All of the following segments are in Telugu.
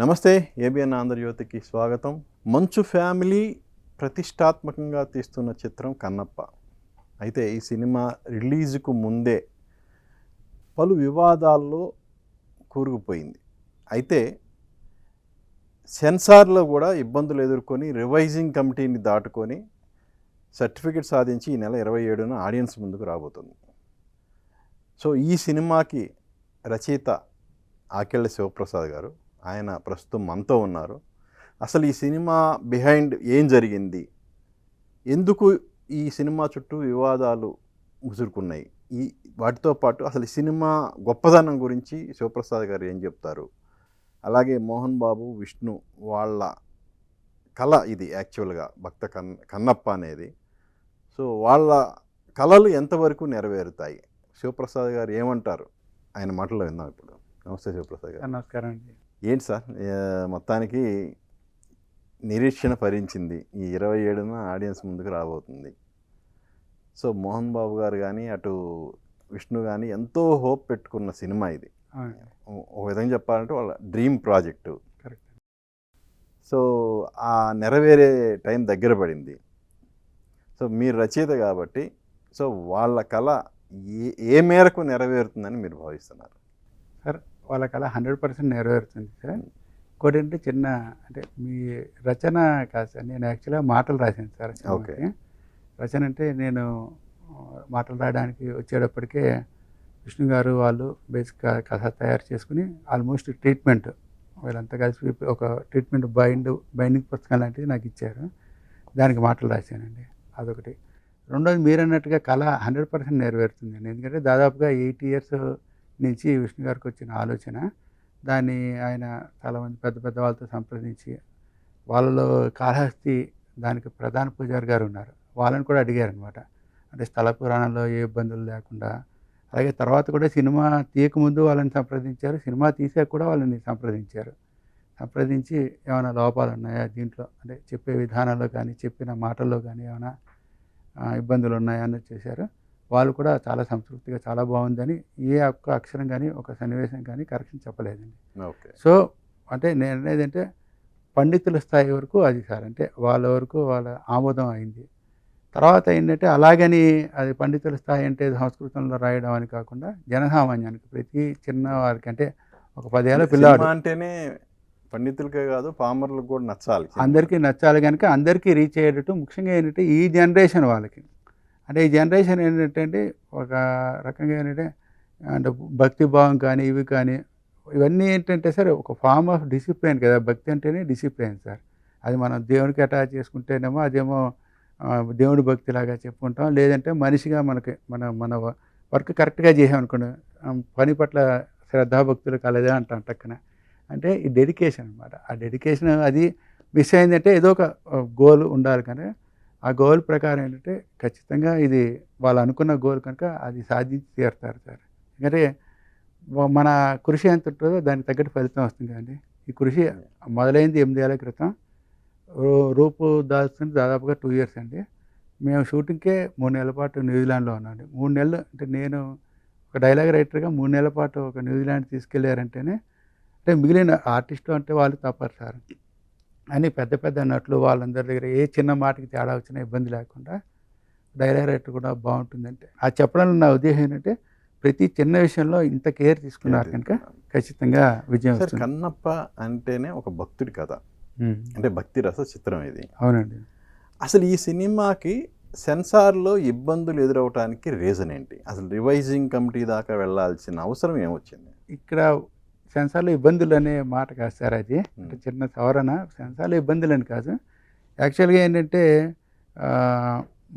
నమస్తే. ఏబిఎన్ ఆంధ్రజ్యోతికి స్వాగతం. మంచు ఫ్యామిలీ ప్రతిష్టాత్మకంగా తీస్తున్న చిత్రం కన్నప్ప. అయితే ఈ సినిమా రిలీజ్కు ముందే పలు వివాదాల్లో కూరుకుపోయింది. అయితే సెన్సార్లో కూడా ఇబ్బందులు ఎదుర్కొని రివైజింగ్ కమిటీని దాటుకొని సర్టిఫికెట్ సాధించి ఈ నెల 27న ఆడియన్స్ ముందుకు రాబోతుంది. సో ఈ సినిమాకి రచయిత ఆకెళ్ళ శివప్రసాద్ గారు, ఆయన ప్రస్తుతం మనతో ఉన్నారు. అసలు ఈ సినిమా బిహైండ్ ఏం జరిగింది, ఎందుకు ఈ సినిమా చుట్టూ వివాదాలు ముసురుకున్నాయి, వాటితో పాటు అసలు ఈ సినిమా గొప్పదనం గురించి శివప్రసాద్ గారు ఏం చెప్తారు, అలాగే మోహన్ బాబు, విష్ణు వాళ్ళ కళ ఇది యాక్చువల్గా భక్త కన్నప్ప అనేది. సో వాళ్ళ కళలు ఎంతవరకు నెరవేరుతాయి, శివప్రసాద్ గారు ఏమంటారు, ఆయన మాటల్లో విందాం ఇప్పుడు. నమస్తే శివప్రసాద్ గారు. నమస్కారం అండి. ఏంటి సార్, మొత్తానికి నిరీక్షణ ఫలించింది, ఈ 27న ఆడియన్స్ ముందుకు రాబోతుంది. సో మోహన్ బాబు గారు కానీ అటు విష్ణు కానీ ఎంతో హోప్ పెట్టుకున్న సినిమా ఇది. ఒక విధంగా చెప్పాలంటే వాళ్ళ డ్రీమ్ ప్రాజెక్టు. కరెక్ట్. సో ఆ నెరవేరే టైం దగ్గర పడింది. సో మీరు రచయిత కాబట్టి సో వాళ్ళ కళ ఏ మేరకు నెరవేరుతుందని మీరు భావిస్తున్నారు? సార్, వాళ్ళ కళ 100% నెరవేరుతుంది సార్. ఇంకోటి అంటే చిన్న అంటే మీ రచన కాదు సార్, నేను యాక్చువల్గా మాటలు రాశాను సార్. ఓకే. రచన అంటే నేను మాటలు రాయడానికి వచ్చేటప్పటికే విష్ణు గారు వాళ్ళు బేసిక్గా కథ తయారు చేసుకుని ఆల్మోస్ట్ ట్రీట్మెంట్ వీళ్ళంతా కలిసి ఒక ట్రీట్మెంట్ బైండింగ్ పుస్తకం లాంటిది నాకు ఇచ్చారు. దానికి మాటలు రాశానండి. అదొకటి. రెండోది మీరు అన్నట్టుగా కళ 100% నెరవేరుతుందండి. ఎందుకంటే దాదాపుగా 8 years నుంచి విష్ణు గారికి వచ్చిన ఆలోచన, దాన్ని ఆయన చాలామంది పెద్ద పెద్ద వాళ్ళతో సంప్రదించి, వాళ్ళలో కాళహస్తి దానికి ప్రధాన పూజారి గారు ఉన్నారు, వాళ్ళని కూడా అడిగారనమాట. అంటే స్థల పురాణంలో ఏ ఇబ్బందులు లేకుండా. అలాగే తర్వాత కూడా సినిమా తీయకముందు వాళ్ళని సంప్రదించారు, సినిమా తీసాక కూడా వాళ్ళని సంప్రదించి ఏమైనా లోపాలు ఉన్నాయా దీంట్లో, అంటే చెప్పే విధానంలో కానీ చెప్పిన మాటల్లో కానీ ఏమైనా ఇబ్బందులు ఉన్నాయా అన్నది చేశారు. వాళ్ళు కూడా చాలా సంతృప్తిగా చాలా బాగుందని, ఏ ఒక్క అక్షరం కానీ ఒక సన్నివేశం కానీ కరెక్షన్ చెప్పలేదండి. ఓకే. సో అంటే నేను అనేది అంటే పండితుల స్థాయి వరకు అది సార్, అంటే వాళ్ళ వరకు వాళ్ళ ఆమోదం అయింది. తర్వాత ఏంటంటే అలాగని అది పండితుల స్థాయి అంటే సంస్కృతంలో రాయడం అని కాకుండా జనసామాన్యానికి ప్రతి చిన్న వారికి, అంటే ఒక 10 ఏళ్ళ పిల్లాడు అంటేనే పండితులకే కాదు పామరులకు కూడా నచ్చాలి, అందరికీ నచ్చాలి కనుక అందరికీ రీచ్ అయ్యేటట్టు, ముఖ్యంగా ఏంటంటే ఈ జనరేషన్ వాళ్ళకి, అంటే ఈ జనరేషన్ ఏంటంటే ఒక రకంగా ఏంటంటే అంటే భక్తి భావం కానీ ఇవి కానీ ఇవన్నీ ఏంటంటే సార్ ఒక ఫార్మ్ ఆఫ్ డిసిప్లిన్ కదా. భక్తి అంటేనే డిసిప్లిన్ సార్. అది మనం దేవునికి అటాచ్ చేసుకుంటేనేమో అదేమో దేవుడి భక్తిలాగా చెప్పుకుంటాం, లేదంటే మనిషిగా మన వర్క్ కరెక్ట్గా చేసామనుకోండి, పని పట్ల శ్రద్ధాభక్తులు కలదే అంటాం టక్కన. అంటే ఈ డెడికేషన్ అనమాట. ఆ డెడికేషన్ అది మిస్ అయిందంటే ఏదో ఒక గోల్ ఉండాలి, కానీ ఆ గోల్ ప్రకారం ఏంటంటే ఖచ్చితంగా ఇది వాళ్ళు అనుకున్న గోల్ కనుక అది సాధించి తీరుతారు సార్. ఎందుకంటే మన కృషి ఎంత ఉంటుందో దానికి తగ్గట్టు ఫలితం వస్తుంది కదండి. ఈ కృషి మొదలైంది 8 ఏళ్ల క్రితం, రూపు దాల్చుకుని దాదాపుగా 2 years అండి. మేము షూటింగ్కే 3 నెలల పాటు న్యూజిలాండ్లో ఉన్నామండి. 3 నెలలు అంటే నేను ఒక డైలాగ్ రైటర్గా 3 నెలల పాటు ఒక న్యూజిలాండ్ తీసుకెళ్లారంటేనే, అంటే మిగిలిన ఆర్టిస్టు అంటే వాళ్ళు తప్పరు సార్ అని పెద్ద పెద్ద నటులు వాళ్ళందరి దగ్గర ఏ చిన్న మాటకి తేడా వచ్చినా ఇబ్బంది లేకుండా డైలాగ్ రైటర్ కూడా బాగుంటుందంటే ఆ చెప్పడంలో నా ఉద్దేశం ఏంటంటే ప్రతి చిన్న విషయంలో ఇంత కేర్ తీసుకున్నారు కనుక ఖచ్చితంగా విజయం వస్తుంది. కన్నప్ప అంటేనే ఒక భక్తుడి కథ, అంటే భక్తి రస చిత్రం ఇది. అవునండి. అసలు ఈ సినిమాకి సెన్సార్లో ఇబ్బందులు ఎదురవడానికి రీజన్ ఏంటి? అసలు రివైజింగ్ కమిటీ దాకా వెళ్ళాల్సిన అవసరం ఏమొచ్చింది? ఇక్కడ సెన్సార్లో ఇబ్బందులు అనే మాట కాదు సార్, అది అంటే చిన్న సవరణ. సెన్సార్లో ఇబ్బందులు అని కాదు, యాక్చువల్గా ఏంటంటే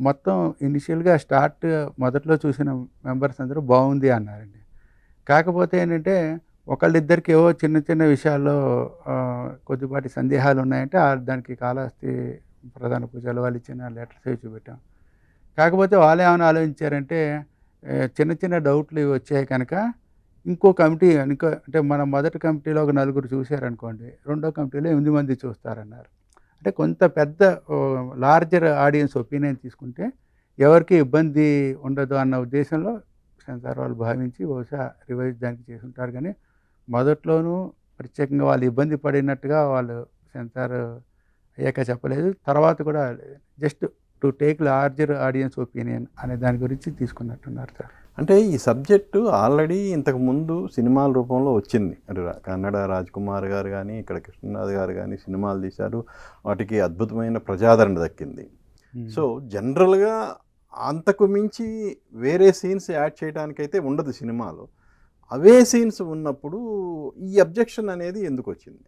మొత్తం ఇనిషియల్గా మొదట్లో చూసిన మెంబర్స్ అందరూ బాగుంది అన్నారండి. కాకపోతే ఏంటంటే ఒకళ్ళిద్దరికి ఏవో చిన్న చిన్న విషయాల్లో కొద్దిపాటి సందేహాలు ఉన్నాయంటే దానికి కాళహస్తి ప్రధాన పూజలు వాళ్ళు ఇచ్చిన లెటర్స్ అవి చూపెట్టాం. కాకపోతే వాళ్ళు ఏమైనా ఆలోచించారంటే చిన్న చిన్న డౌట్లు ఇవి వచ్చాయి కనుక ఇంకో కమిటీ అంటే మన మొదటి కమిటీలో ఒక 4 చూశారనుకోండి, రెండో కమిటీలో 8 మంది చూస్తారన్నారు. అంటే కొంత పెద్ద లార్జర్ ఆడియన్స్ ఒపీనియన్ తీసుకుంటే ఎవరికి ఇబ్బంది ఉండదు అన్న ఉద్దేశంలో సెన్సార్ వాళ్ళు భావించి బహుశా రివైజ్ దానికి చేసి ఉంటారు. కానీ మొదట్లోనూ ప్రత్యేకంగా వాళ్ళు ఇబ్బంది పడినట్టుగా వాళ్ళు సెన్సార్ అయ్యాక చెప్పలేదు. తర్వాత కూడా just to take larger audience opinion అనే దాని గురించి తీసుకున్నట్టున్నారు సార్. అంటే ఈ సబ్జెక్టు ఆల్రెడీ ఇంతకుముందు సినిమాల రూపంలో వచ్చింది. అంటే కన్నడ రాజ్కుమార్ గారు కానీ, ఇక్కడ కృష్ణరాజు గారు కానీ సినిమాలు తీశారు. వాటికి అద్భుతమైన ప్రజాదరణ దక్కింది. సో జనరల్గా అంతకు మించి వేరే సీన్స్ యాడ్ చేయడానికైతే ఉండదు సినిమాలో. అవే సీన్స్ ఉన్నప్పుడు ఈ అబ్జెక్షన్ అనేది ఎందుకు వచ్చింది?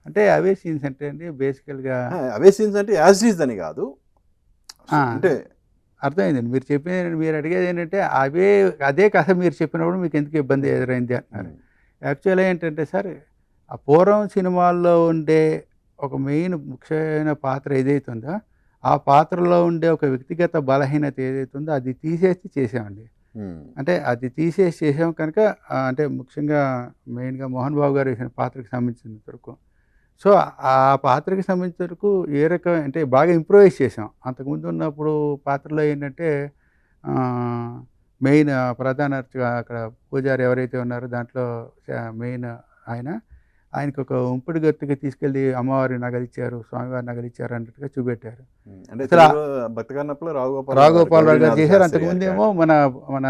అంటే అవే సీన్స్ అంటే అండి బేసికల్గా అవే సీన్స్ అంటే యాజ్ ఈజ్ అని కాదు, అంటే అర్థమైందండి. మీరు అడిగేది ఏంటంటే అదే కథ మీరు చెప్పినప్పుడు మీకు ఎందుకు ఇబ్బంది ఎదురైంది అంటున్నారు. యాక్చువల్గా ఏంటంటే సార్, ఆ పూర్వం సినిమాల్లో ఉండే ఒక మెయిన్ ముఖ్యమైన పాత్ర ఏదైతే ఉందో ఆ పాత్రలో ఉండే ఒక వ్యక్తిగత బలహీనత ఏదైతే ఉందో అది తీసేసి చేసామండి. అంటే అది తీసేసి చేసాం కనుక అంటే ముఖ్యంగా మెయిన్గా మోహన్ బాబు గారు వేసిన పాత్రకి సంబంధించిన వరకు, సో ఆ పాత్రకి సంబంధించిన వరకు ఏ రకం అంటే బాగా ఇంప్రూవైజ్ చేసాం. అంతకుముందు ఉన్నప్పుడు పాత్రలో ఏంటంటే మెయిన్ ప్రధాన అక్కడ పూజారి ఎవరైతే ఉన్నారో దాంట్లో మెయిన్ ఆయనకు ఒక ఉంపుడు గత్తుకి తీసుకెళ్ళి అమ్మవారి నగలిచ్చారు, స్వామివారి నగలిచ్చారు అన్నట్టుగా చూపెట్టారు. రాఘగోపాల్ గారు చేశారు. అంతకుముందేమో మన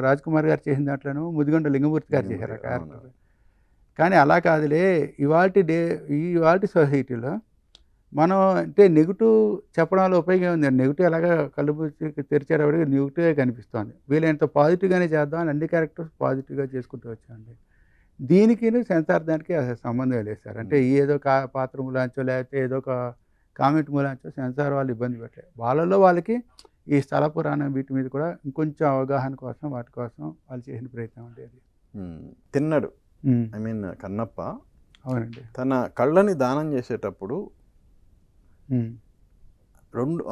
రాజ్కుమార్ గారు చేసిన దాంట్లోనూ ముదిగొండ లింగమూర్తి గారు చేశారు ఆ క్యారెక్టర్. కానీ అలా కాదులే, ఇవాల్టి సొసైటీలో మనం అంటే నెగిటివ్ చెప్పడంలో ఉపయోగం ఉంది. నెగిటివ్ ఎలాగా కళ్ళు తెరిచేటప్పటికి నెగిటివ్గా కనిపిస్తుంది. వీళ్ళంత పాజిటివ్గానే చేద్దాం అని అన్ని క్యారెక్టర్స్ పాజిటివ్గా చేసుకుంటూ వచ్చామండి. దీనికి సెన్సార్ దానికి అసలు సంబంధం లేదు సార్. అంటే ఏదో పాత్ర మూలాంచో లేకపోతే ఏదో ఒక కామెంట్ మూలాంచో సెన్సార్ వాళ్ళు ఇబ్బంది పెట్టలేదు. వాళ్ళకి ఈ స్థల పురాణం వీటి మీద కూడా ఇంకొంచెం అవగాహన కోసం వాటి కోసం వాళ్ళు చేసిన ప్రయత్నం ఉండేది. తిన్నాడు ఐ మీన్ కన్నప్ప అవునండి. తన కళ్ళని దానం చేసేటప్పుడు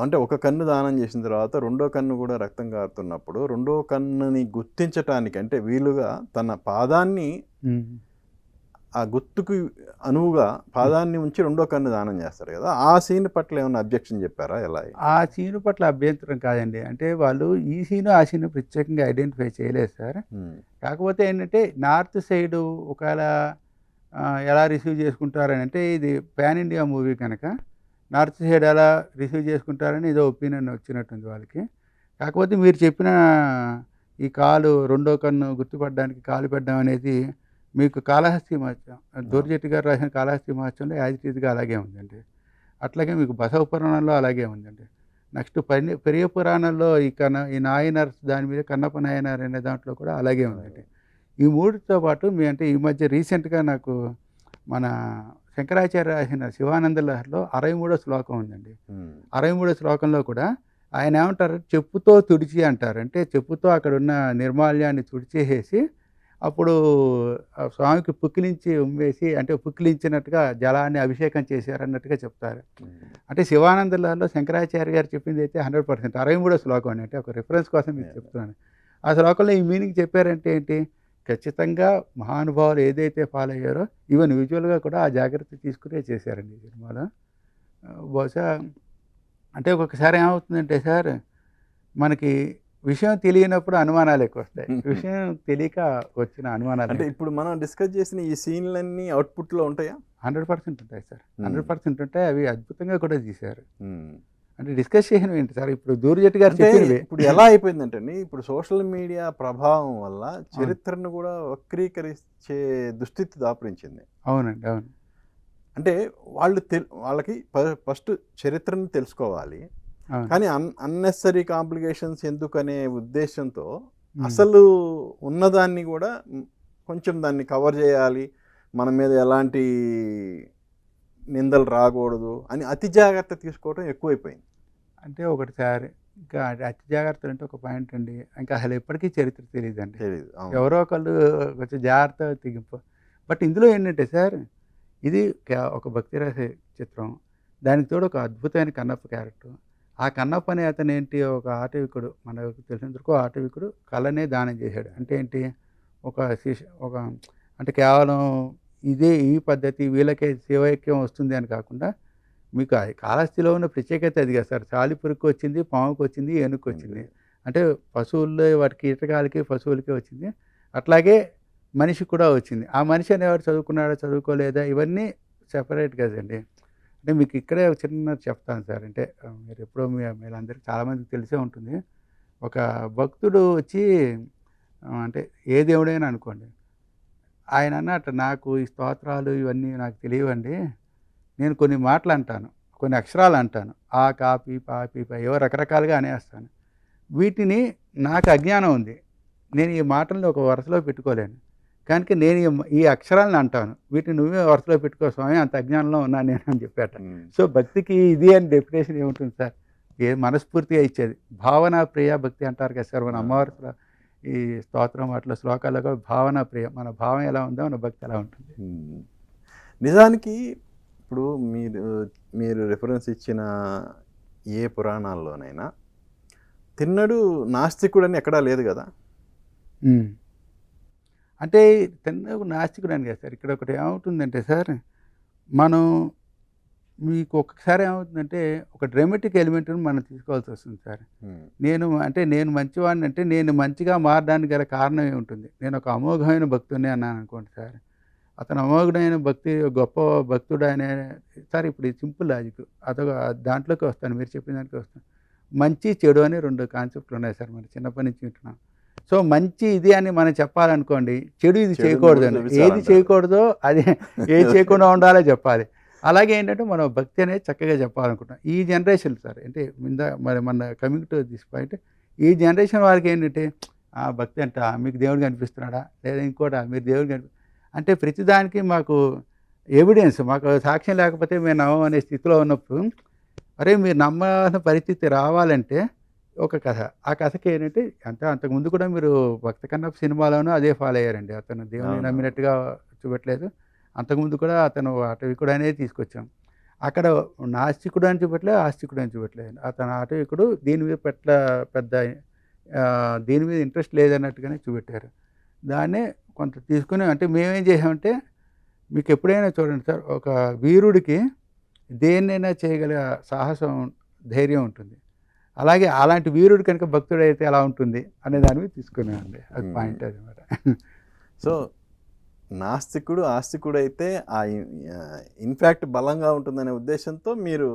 అంటే ఒక కన్ను దానం చేసిన తర్వాత రెండో కన్ను కూడా రక్తం కారుతున్నప్పుడు రెండో కన్నుని గుర్తించటానికి అంటే వీలుగా తన పాదాన్ని ఆ గుర్తుకు అనువుగా పాదాన్ని ఉంచి రెండో కన్ను దానం చేస్తారు కదా, ఆ సీన్ పట్ల ఏమైనా అబ్జెక్షన్ చెప్పారా? ఎలా? ఆ సీన్ పట్ల అభ్యంతరం కాదండి. అంటే వాళ్ళు ఈ సీను ఆ సీను ప్రత్యేకంగా ఐడెంటిఫై చేయలేదు సార్. కాకపోతే ఏంటంటే నార్త్ సైడు ఒకవేళ ఎలా రిసీవ్ చేసుకుంటారని, అంటే ఇది పాన్ ఇండియా మూవీ కనుక నార్త్ సైడ్ ఎలా రిసీవ్ చేసుకుంటారని ఏదో ఒపీనియన్ వచ్చినట్టుంది వాళ్ళకి. కాకపోతే మీరు చెప్పిన ఈ కాలు రెండో కన్ను గుర్తుపడడానికి కాలు పెట్టడం అనేది మీకు కాళహస్తి మహత్యం, దూర్జెట్టి గారు రాసిన కాళహస్తి మహత్యంలో యాజ్ ఇట్ ఈజ్గా అలాగే ఉందండి. అట్లాగే మీకు బసవ పురాణంలో అలాగే ఉందండి. నెక్స్ట్ పెరియ పురాణంలో ఈ నాయనర్ దాని మీద కన్నప్ప నాయనర్ అనే దాంట్లో కూడా అలాగే ఉందండి. ఈ మూడితో పాటు అంటే ఈ మధ్య రీసెంట్గా నాకు మన శంకరాచార్య రాసిన శివానంద లహరిలో 63వ శ్లోకం ఉందండి. 63వ శ్లోకంలో కూడా ఆయన ఏమంటారు, చెప్పుతో తుడిచి అంటారు. అంటే చెప్పుతో అక్కడ ఉన్న నిర్మాల్యాన్ని తుడిచేసేసి అప్పుడు స్వామికి పుక్కిలించి ఉమ్మేసి, అంటే పుక్కిలించినట్టుగా జలాన్ని అభిషేకం చేశారన్నట్టుగా చెప్తారు. అంటే శివానంద లహరిలో శంకరాచార్య గారు చెప్పింది అయితే 100% 63వ శ్లోకం అండి. అంటే ఒక రిఫరెన్స్ కోసం మీకు చెప్తున్నాను. ఆ శ్లోకంలో ఈ మీనింగ్ చెప్పారంటే ఏంటి, ఖచ్చితంగా మహానుభావులు ఏదైతే ఫాలో అయ్యారో ఈవెన్ విజువల్గా కూడా ఆ జాగ్రత్త తీసుకునే చేశారండి ఈ సినిమాలో. బహుశా అంటే ఒక్కొక్కసారి ఏమవుతుందంటే సార్, మనకి విషయం తెలియనప్పుడు అనుమానాలు ఎక్కువ వస్తాయి. విషయం తెలియక వచ్చిన అనుమానాలు అంటే ఇప్పుడు మనం డిస్కస్ చేసిన ఈ సీన్లన్నీ అవుట్పుట్లో ఉంటాయా? 100% ఉంటాయి సార్. 100% ఉంటాయి. అవి అద్భుతంగా కూడా తీశారు. అంటే డిస్కస్ చేసినవి ఏంటి సార్, ఇప్పుడు దూర్జెట్టి గారు చెప్పినవి ఇప్పుడు ఎలా అయిపోయిందంటే ఇప్పుడు సోషల్ మీడియా ప్రభావం వల్ల చరిత్రను కూడా వక్రీకరించే దుస్థితి దాపురించింది. అవునండి, అవును. అంటే వాళ్ళకి ఫస్ట్ చరిత్రను తెలుసుకోవాలి, కానీ అన్నెసరీ కాంప్లికేషన్స్ ఎందుకనే ఉద్దేశంతో అసలు ఉన్నదాన్ని కూడా కొంచెం దాన్ని కవర్ చేయాలి, మన మీద ఎలాంటి నిందలు రాకూడదు అని అతి జాగ్రత్త తీసుకోవడం ఎక్కువైపోయింది. అంటే ఒకటిసారి ఇంకా అతి జాగ్రత్తలు అంటే ఒక పాయింట్ అండి, ఇంకా అసలు ఎప్పటికీ చరిత్ర తెలియదండి. ఎవరో ఒకళ్ళు కొంచెం జాగ్రత్త తెగింపు. బట్ ఇందులో ఏంటంటే సార్, ఇది ఒక భక్తి రాసే చిత్రం, దానికి తోడు ఒక అద్భుతమైన కన్నప్ప క్యారెక్టర్. ఆ కన్నప్ప అనే అతను ఏంటి, ఒక ఆటవికుడు, మనకు తెలిసినందుకు ఆటవికుడు కళనే దానం చేశాడు. అంటే ఏంటి, ఒక అంటే కేవలం ఈ పద్ధతి వీళ్ళకే శివైక్యం వస్తుంది అని కాకుండా, మీకు కాళహస్తిలో ఉన్న ప్రత్యేకత అది కదా సార్. సాలిపురికి వచ్చింది, పాముకి వచ్చింది, ఏనుగుకి వచ్చింది. అంటే పశువుల్లో వాటి కీటకాలకి పశువులకి వచ్చింది. అట్లాగే మనిషి కూడా వచ్చింది. ఆ మనిషి అనేవాడు చదువుకున్నాడా, చదువుకోలేదా ఇవన్నీ సెపరేట్ కదండి. అంటే మీకు ఇక్కడే ఒక చిన్నది చెప్తాను సార్. అంటే మీరు ఎప్పుడో మీరందరికీ చాలామందికి తెలిసే ఉంటుంది. ఒక భక్తుడు వచ్చి అంటే ఏ దేవుడైనా అనుకోండి. ఆయన అన్నట్టు నాకు ఈ స్తోత్రాలు ఇవన్నీ నాకు తెలియవండి. నేను కొన్ని మాటలు అంటాను. కొన్ని అక్షరాలు అంటాను. ఆ, కా, పీ, పా, పీ, పా ఏవో రకరకాలుగా అనేస్తాను. వీటిని నాకు అజ్ఞానం ఉంది. నేను ఈ మాటల్ని ఒక వరుసలో పెట్టుకోలేను. కనుక నేను ఈ అక్షరాలను అంటాను. వీటిని నువ్వే వరుసలో పెట్టుకో స్వామి, అంత అజ్ఞానంలో ఉన్నాను నేను అని చెప్పాట. సో భక్తికి ఇది అని డెఫినేషన్ ఏముంటుంది సార్? మనస్ఫూర్తిగా ఇచ్చేది. భావనా ప్రియ భక్తి అంటారు కదా సార్. మన అమ్మవారి ఈ స్తోత్రం వాటిలో శ్లోకాల్లో కూడా భావనా ప్రియ. మన భావం ఎలా ఉందో మన భక్తి ఎలా ఉంటుంది. నిజానికి ఇప్పుడు మీరు రిఫరెన్స్ ఇచ్చిన ఏ పురాణాల్లోనైనా తిన్నడు నాస్తికుడు అని ఎక్కడా లేదు కదా. అంటే తిన్నడు నాస్తికుడు అని కదా సార్. ఇక్కడ ఒకటి ఏమవుతుందంటే సార్, మనం మీకు ఒక్కసారి ఏమవుతుందంటే ఒక డ్రామాటిక్ ఎలిమెంట్ని మనం తీసుకోవాల్సి వస్తుంది సార్. నేను మంచివాడిని అంటే నేను మంచిగా మారడానికి గల కారణం ఏముంటుంది? నేను ఒక అమోఘమైన భక్తుడిని అన్నాను అనుకోండి సార్. అతను అమోఘమైన గొప్ప భక్తుడు అనే సార్. ఇప్పుడు ఇది సింపుల్ లాజిక్. అదొక దాంట్లోకి వస్తాను, మీరు చెప్పిన దానికి వస్తాను. మంచి చెడు అని 2 కాన్సెప్ట్లు ఉన్నాయి సార్. మనం చిన్నప్పటి నుంచి వింటున్నాం. సో మంచి ఇది అని మనం చెప్పాలనుకోండి, చెడు ఇది చేయకూడదు అని. ఏది చేయకూడదో అది ఏది చేయకుండా ఉండాలో చెప్పాలి. అలాగే ఏంటంటే మనం భక్తి అనేది చక్కగా చెప్పాలనుకుంటాం. ఈ జనరేషన్ సార్ అంటే మరి మన కమింగ్ టు దిస్ పాయింట్, ఈ జనరేషన్ వాళ్ళకి ఏంటంటే భక్తి అంట మీకు దేవుడు కనిపిస్తున్నాడా, లేదా ఇంకోట మీరు దేవుడు అంటే ప్రతిదానికి మాకు ఎవిడెన్స్, మాకు సాక్ష్యం లేకపోతే మేము నమ్మం అనే స్థితిలో ఉన్నప్పుడు, అరే మీరు నమ్మాల్సిన పరిస్థితి రావాలంటే ఒక కథ. ఆ కథకి ఏంటంటే అంతకుముందు కూడా మీరు భక్త కన్నప్ప సినిమాలోనూ అదే ఫాలో అయ్యారండి. అతను దేవుని నమ్మినట్టుగా చూపెట్టలేదు. అంతకుముందు కూడా అతను అటవికుడు అనేది తీసుకొచ్చాం. అక్కడ నాస్తికుడు అని చూపెట్టలేదు, ఆస్తికుడు అని చూపెట్టలేదు. అతను అటవికుడు, దీని మీద పెద్ద దీని మీద ఇంట్రెస్ట్ లేదన్నట్టుగానే చూపెట్టారు. దాన్నే కొంత తీసుకుని అంటే మేమేం చేసామంటే, మీకు ఎప్పుడైనా చూడండి సార్, ఒక వీరుడికి దేన్నైనా చేయగల సాహసం, ధైర్యం ఉంటుంది. అలాగే అలాంటి వీరుడు కనుక భక్తుడైతే ఎలా ఉంటుంది అనే దాని మీద తీసుకున్నామండి. అది పాయింట్ అనమాట. సో నాస్తికుడు ఆస్తికుడు అయితే ఇన్ఫ్యాక్ట్ బలంగా ఉంటుందనే ఉద్దేశంతో మీరు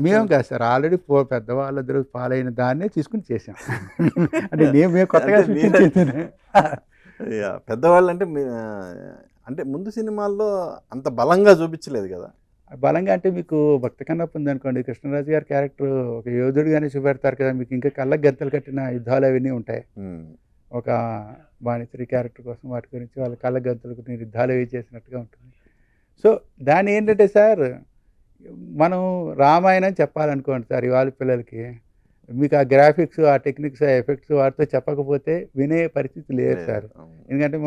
మేము కాదు సార్, ఆల్రెడీ పెద్దవాళ్ళిద్దరూ పాలైన దాన్నే తీసుకుని చేసాం. అంటే మేము కొత్తగా పెద్దవాళ్ళు అంటే ముందు సినిమాల్లో అంత బలంగా చూపించలేదు కదా. బలంగా అంటే మీకు భక్త కన్నప్ప ఉందనుకోండి, కృష్ణరాజు గారి క్యారెక్టర్ ఒక యోధుడిగానే చూపెడతారు కదా. మీకు ఇంకా కళ్ళకు గంతలు కట్టిన యుద్ధాలు అవన్నీ ఉంటాయి. ఒక బాణిశ్రీ క్యారెక్టర్ కోసం వాటి గురించి వాళ్ళ కళ్ళ గంతులకు యుద్ధాలు అవి చేసినట్టుగా ఉంటుంది. సో దాని ఏంటంటే సార్, మనం రామాయణం చెప్పాలనుకోండి సార్ ఇవాళ పిల్లలకి, మీకు ఆ గ్రాఫిక్స్, ఆ టెక్నిక్స్, ఆ ఎఫెక్ట్స్ వాటితో చెప్పకపోతే వినే పరిస్థితి లేదు సార్. ఎందుకంటే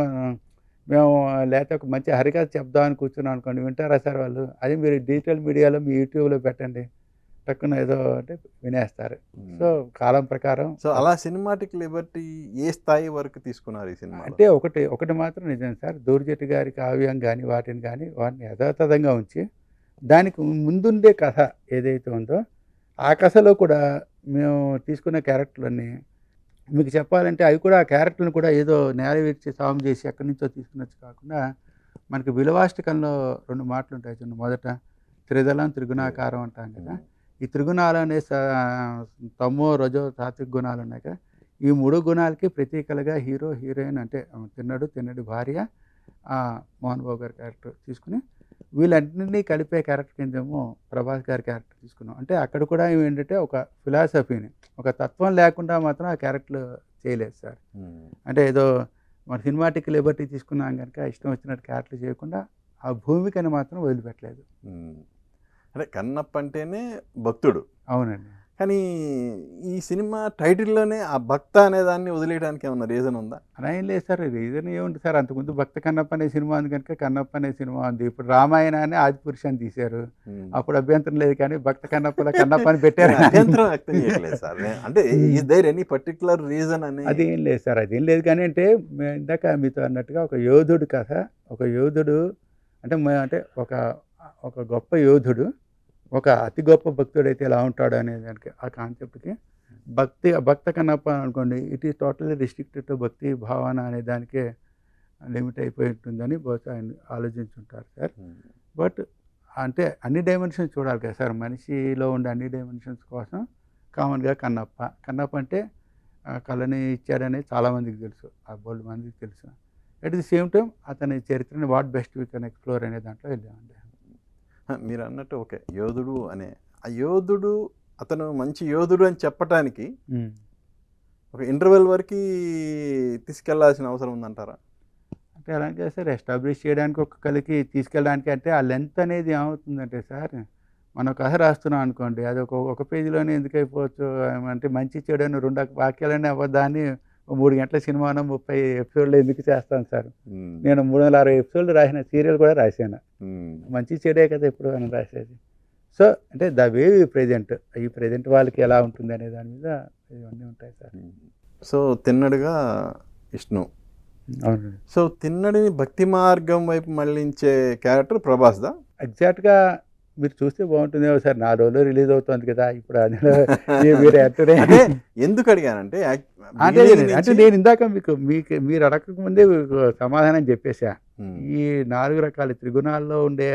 మేము లేకపోతే ఒక మంచి హరికథ చెప్దామని కూర్చున్నాం అనుకోండి, వింటారా సార్ వాళ్ళు? అదే మీరు డిజిటల్ మీడియాలో మీ యూట్యూబ్లో పెట్టండి, టక్కున ఏదో అంటే వినేస్తారు. సో కాలం ప్రకారం. సో అలా సినిమాటిక్ లిబర్టీ ఏ స్థాయి వరకు తీసుకున్నారు ఈ సినిమా అంటే? ఒకటి మాత్రం నిజం సార్, దూర్జటి గారి కావ్యం కానీ వాటిని యథాతథంగా ఉంచి, దానికి ముందుండే కథ ఏదైతే ఉందో ఆ కథలో కూడా మేము తీసుకున్న క్యారెక్టర్లన్నీ మీకు చెప్పాలంటే అవి కూడా ఆ క్యారెక్టర్ని కూడా ఏదో నేల విడిచి సాము చేసి ఎక్కడి నుంచో తీసుకున్నట్టు కాకుండా, మనకి విలువాష్టకంలో 2 మాటలు ఉంటాయి చూడండి. మొదట త్రిదళం త్రిగుణాకారం అంటాం కదా. ఈ త్రిగుణాలు అనే తమో రజో సాత్విక గుణాలు ఉన్నాయి కదా. ఈ 3 గుణాలకి ప్రతీకలుగా హీరో హీరోయిన్ అంటే తిన్నడి భార్య, మోహన్ బాబు గారి క్యారెక్టర్ తీసుకుని వీళ్ళన్నింటినీ కలిపే క్యారెక్టర్ కిందేమో ప్రభాస్ గారి క్యారెక్టర్ తీసుకున్నాం. అంటే అక్కడ కూడా ఏంటంటే ఒక ఫిలాసఫీని, ఒక తత్వం లేకుండా మాత్రం ఆ క్యారెక్టర్ చేయలేదు సార్. అంటే ఏదో మన సినిమాటిక్ లిబర్టీ తీసుకున్నాం కనుక ఇష్టం వచ్చినట్టు క్యారెక్టర్ చేయకుండా ఆ భూమికని మాత్రం వదిలిపెట్టలేదు. అంటే కన్నప్ప అంటేనే భక్తుడు. అవునండి. కానీ ఈ సినిమా టైటిల్లోనే ఆ భక్త అనే దాన్ని వదిలేయడానికి ఏమన్నా రీజన్ ఉందా? అలా ఏం లేదు సార్, రీజన్ ఏముంది సార్. అంతకుముందు భక్త కన్నప్ప అనే సినిమా ఉంది కనుక కన్నప్ప అనే సినిమా ఉంది. ఇప్పుడు రామాయణాన్ని ఆదిపురుష అని తీశారు, అప్పుడు అభ్యంతరం లేదు. కానీ భక్త కన్నప్పలో కన్నప్ప అని పెట్టారు. అభ్యంతరం వ్యక్తం చేయట్లేదు సార్. అంటే is there any particular reason అని? అదేం లేదు సార్, అదేం లేదు. కానీ అంటే ఇందాక మీతో అన్నట్టుగా ఒక యోధుడు కథ, ఒక యోధుడు అంటే ఒక గొప్ప యోధుడు ఒక అతి గొప్ప భక్తుడు అయితే ఎలా ఉంటాడు అనే దానికి ఆ కాన్సెప్ట్కి భక్త కన్నప్ప అనుకోండి, it is totally restricted to భక్తి భావన అనే దానికే లిమిట్ అయిపోయి ఉంటుందని బహుశా ఆయన ఆలోచించుంటారు సార్. బట్ అంటే అన్ని డైమెన్షన్స్ చూడాలి కదా సార్, మనిషిలో ఉండే అన్ని డైమెన్షన్స్ కోసం కామన్గా కన్నప్ప అంటే కళని ఇచ్చాడనేది చాలామందికి తెలుసు, ఆ బోల్డ్ మందికి తెలుసు. అట్ ది సేమ్ టైం అతని చరిత్రని what best we can explore అనే దాంట్లో వెళ్ళామండి. మీరు అన్నట్టు ఓకే, యోధుడు అనే ఆ యోధుడు అతను మంచి యోధుడు అని చెప్పటానికి ఒక ఇంటర్వెల్ వరకు తీసుకెళ్లాల్సిన అవసరం ఉందంటారా? అంటే అలాగే సార్, ఎస్టాబ్లిష్ చేయడానికి ఒక కళకి తీసుకెళ్ళడానికి అంటే ఆ లెంత్ అనేది ఏమవుతుందంటే సార్, మనం కథ రాస్తున్నాం అనుకోండి, అది ఒక పేజీలోనే ఎందుకు అయిపోవచ్చు, అంటే మంచి చెడు అని 2 వాక్యాలనే అవ్వదాన్ని 3 గంటల సినిమాను 30 ఎపిసోడ్లు ఎందుకు చేస్తాను సార్. నేను 360 ఎపిసోడ్లు రాసిన సీరియల్ కూడా రాశాను. మంచి చెడే కదా ఎప్పుడు అని రాసేది. సో అంటే ద వే ఈ ప్రజెంట్ వాళ్ళకి ఎలా ఉంటుంది అనే దాని మీద ఇవన్నీ ఉంటాయి సార్. సో తిన్నడుగా విష్ణు. అవునండి. సో తిన్నడిని భక్తి మార్గం వైపు మళ్ళించే క్యారెక్టర్ ప్రభాస్దా? ఎగ్జాక్ట్గా మీరు చూస్తే బాగుంటుందేమో సార్, 4 రోజుల్లో రిలీజ్ అవుతుంది కదా ఇప్పుడు. అందులో మీరు యాక్టరే. ఎందుకు అడిగానంటే అంటే నేను ఇందాక మీరు అడగక ముందే సమాధానం చెప్పేశా. ఈ 4 రకాల త్రిగుణాల్లో ఉండే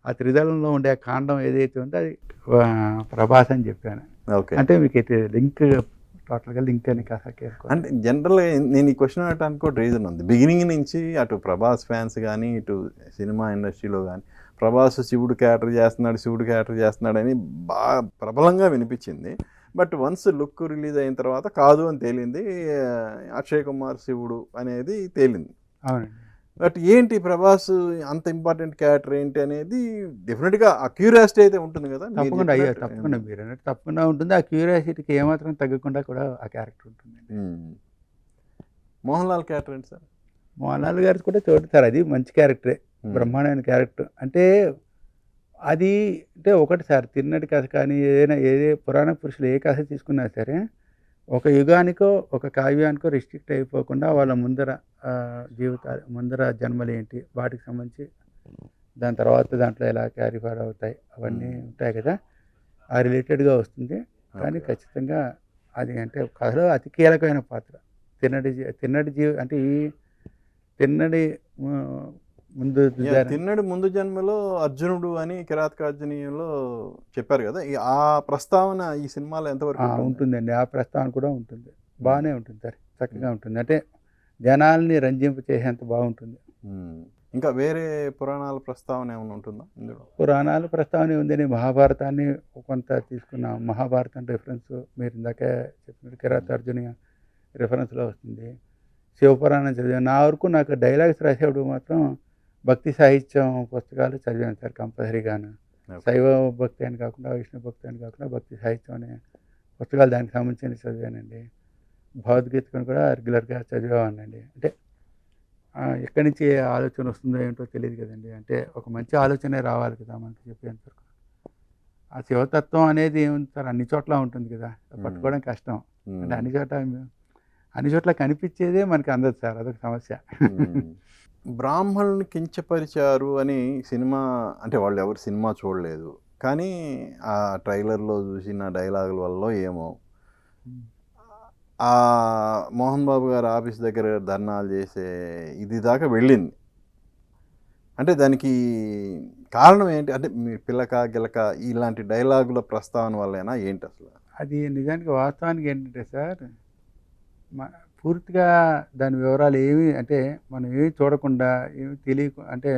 ఆ త్రిదళంలో ఉండే కాండం ఏదైతే ఉందో అది ప్రభాస్ అని చెప్పాను. ఓకే, అంటే మీకు అయితే లింక్ టోటల్గా లింక్ అని కాదు. అంటే జనరల్గా నేను ఈ క్వశ్చన్ అడగడానికి కూడా రీజన్ ఉంది. బిగినింగ్ నుంచి అటు ప్రభాస్ ఫ్యాన్స్ కానీ ఇటు సినిమా ఇండస్ట్రీలో కానీ ప్రభాస్ శివుడు క్యారెక్టర్ చేస్తున్నాడని బాగా ప్రబలంగా వినిపించింది. బట్ వన్స్ లుక్ రిలీజ్ అయిన తర్వాత కాదు అని తేలింది, అక్షయ్ కుమార్ శివుడు అనేది తేలింది. అవునండి. బట్ ఏంటి ప్రభాస్ అంత ఇంపార్టెంట్ క్యారెక్టర్ ఏంటి అనేది డెఫినెట్గా ఆ క్యూరియాసిటీ అయితే ఉంటుంది కదా. తప్పకుండా మీరు అన్నట్టు తప్పకుండా ఉంటుంది. ఆ క్యూరియాసిటీకి ఏమాత్రం తగ్గకుండా కూడా ఆ క్యారెక్టర్ ఉంటుంది. మోహన్ లాల్ క్యారెక్టర్ ఏంటి సార్? మోహన్ లాల్ గారు కూడా చూడతారు, అది మంచి క్యారెక్టరే, బ్రహ్మాండమైన క్యారెక్టర్. అంటే అది అంటే ఒకటి సార్, తిన్నటి కథ కానీ ఏదే పురాణ పురుషులు ఏ కథ తీసుకున్నా సరే ఒక యుగానికో ఒక కావ్యానికో రిస్ట్రిక్ట్ అయిపోకుండా వాళ్ళ ముందర జన్మలు ఏంటి వాటికి సంబంధించి దాని తర్వాత దాంట్లో ఎలా క్యారీ ఫార్ అవుతాయి అవన్నీ ఉంటాయి కదా, ఆ రిలేటెడ్గా వస్తుంది. కానీ ఖచ్చితంగా అది అంటే కథలో అతి కీలకమైన పాత్ర తిన్నడి అంటే ఈ తిన్నడి ముందు జన్మలో అర్జునుడు అని కిరాతకార్జునీయంలో చెప్పారు కదా, ఆ ప్రస్తావన ఈ సినిమాలో ఎంతవరకు ఉంటుందండి? ఆ ప్రస్తావన కూడా ఉంటుంది, బాగానే ఉంటుంది సార్, చక్కగా ఉంటుంది. అంటే జనాల్ని రంజింప చేసేంత బాగుంటుంది. ఇంకా వేరే పురాణాల ప్రస్తావన ఏమైనా ఉంటుందా ఇందులో? పురాణాల ప్రస్తావన ఉందని మహాభారతాన్ని కొంత తీసుకున్నాం. మహాభారతం రిఫరెన్స్ మీరు ఇందాకే చెప్పినట్టు కిరాతార్జున రిఫరెన్స్లో వస్తుంది. శివపురాణం చదివాను. నా వరకు నాకు డైలాగ్స్ రాసేవాడు మాత్రం భక్తి సాహిత్యం పుస్తకాలు చదివాను సార్ కంపల్సరీగాను. శైవ భక్తి అని కాకుండా విష్ణు భక్తి అని కాకుండా భక్తి సాహిత్యం అనే పుస్తకాలు దానికి సంబంధించి చదివానండి. భగవద్గీతను కూడా రెగ్యులర్గా చదివేవాడినండి. అంటే ఎక్కడి నుంచి ఆలోచన వస్తుందో ఏంటో తెలియదు కదండి. అంటే ఒక మంచి ఆలోచనే రావాలి కదా మనకి చెప్పేంత వరకు. ఆ శివతత్వం అనేది ఏముంది సార్, అన్ని చోట్ల ఉంటుంది కదా, పట్టుకోవడం కష్టం. అంటే అన్ని చోట్ల కనిపించేదే మనకి అందదు సార్, అదొక సమస్య. బ్రాహ్మణుని కించపరిచారు అని సినిమా అంటే వాళ్ళు ఎవరు సినిమా చూడలేదు, కానీ ఆ ట్రైలర్లో చూసిన డైలాగుల వల్ల ఏమో ఆ మోహన్ బాబు గారు ఆఫీస్ దగ్గర ధర్నాలు చేసే ఇది దాకా వెళ్ళింది. అంటే దానికి కారణం ఏంటి? అంటే మీ పిల్లక గిలక ఇలాంటి డైలాగుల ప్రస్తావన వల్లేనా ఏంటి అసలు? అది నిజానికి వాస్తవానికి ఏంటంటే సార్, పూర్తిగా దాని వివరాలు ఏమి అంటే మనం ఏమి చూడకుండా ఏమి అంటే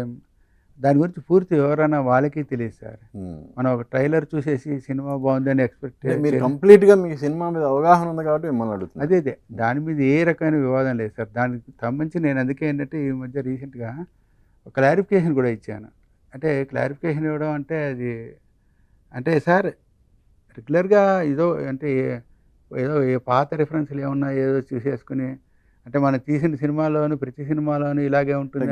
దాని గురించి పూర్తి వివరణ వాళ్ళకి తెలియదు సార్. మనం ఒక ట్రైలర్ చూసేసి సినిమా బాగుందని ఎక్స్పెక్ట్ మీరు కంప్లీట్గా మీ సినిమా మీద అవగాహన ఉంది కాబట్టి మిమ్మల్ని అడుగుతుంది. అదే దాని మీద ఏ రకమైన వివాదం లేదు సార్. దానికి సంబంధించి నేను అందుకే ఏంటంటే ఈ మధ్య రీసెంట్గా ఒక క్లారిఫికేషన్ కూడా ఇచ్చాను. అంటే క్లారిఫికేషన్ ఇవ్వడం అంటే అది అంటే సార్ రెగ్యులర్గా ఏదో ఏ పాత రిఫరెన్స్లు ఏమన్నా ఏదో చూసేసుకుని అంటే మనం తీసిన సినిమాలోను ప్రతి సినిమాలోను ఇలాగే ఉంటుంది.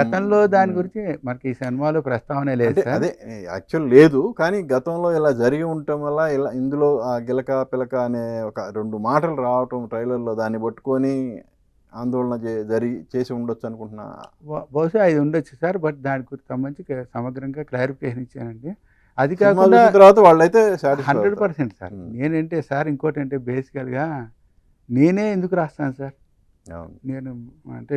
గతంలో దాని గురించి మనకి ఈ సినిమాలో ప్రస్తావనే లేదు. అదే యాక్చువల్ లేదు, కానీ గతంలో ఇలా జరిగి ఉండటం వల్ల ఇలా ఇందులో ఆ గిలక పిలక అనే ఒక 2 మాటలు రావటం ట్రైలర్లో, దాన్ని పట్టుకొని ఆందోళన చేసి ఉండొచ్చు అనుకుంటున్నా. బహుశా ఇది ఉండొచ్చు సార్. బట్ దాని గురించి సంబంధించి సమగ్రంగా క్లారిఫికేషన్ ఇచ్చానండి. అది కాకుండా తర్వాత వాళ్ళైతే 100% సార్. నేనంటే సార్ ఇంకోటి అంటే బేసికల్గా నేనే ఎందుకు రాస్తాను సార్, అవును. నేను అంటే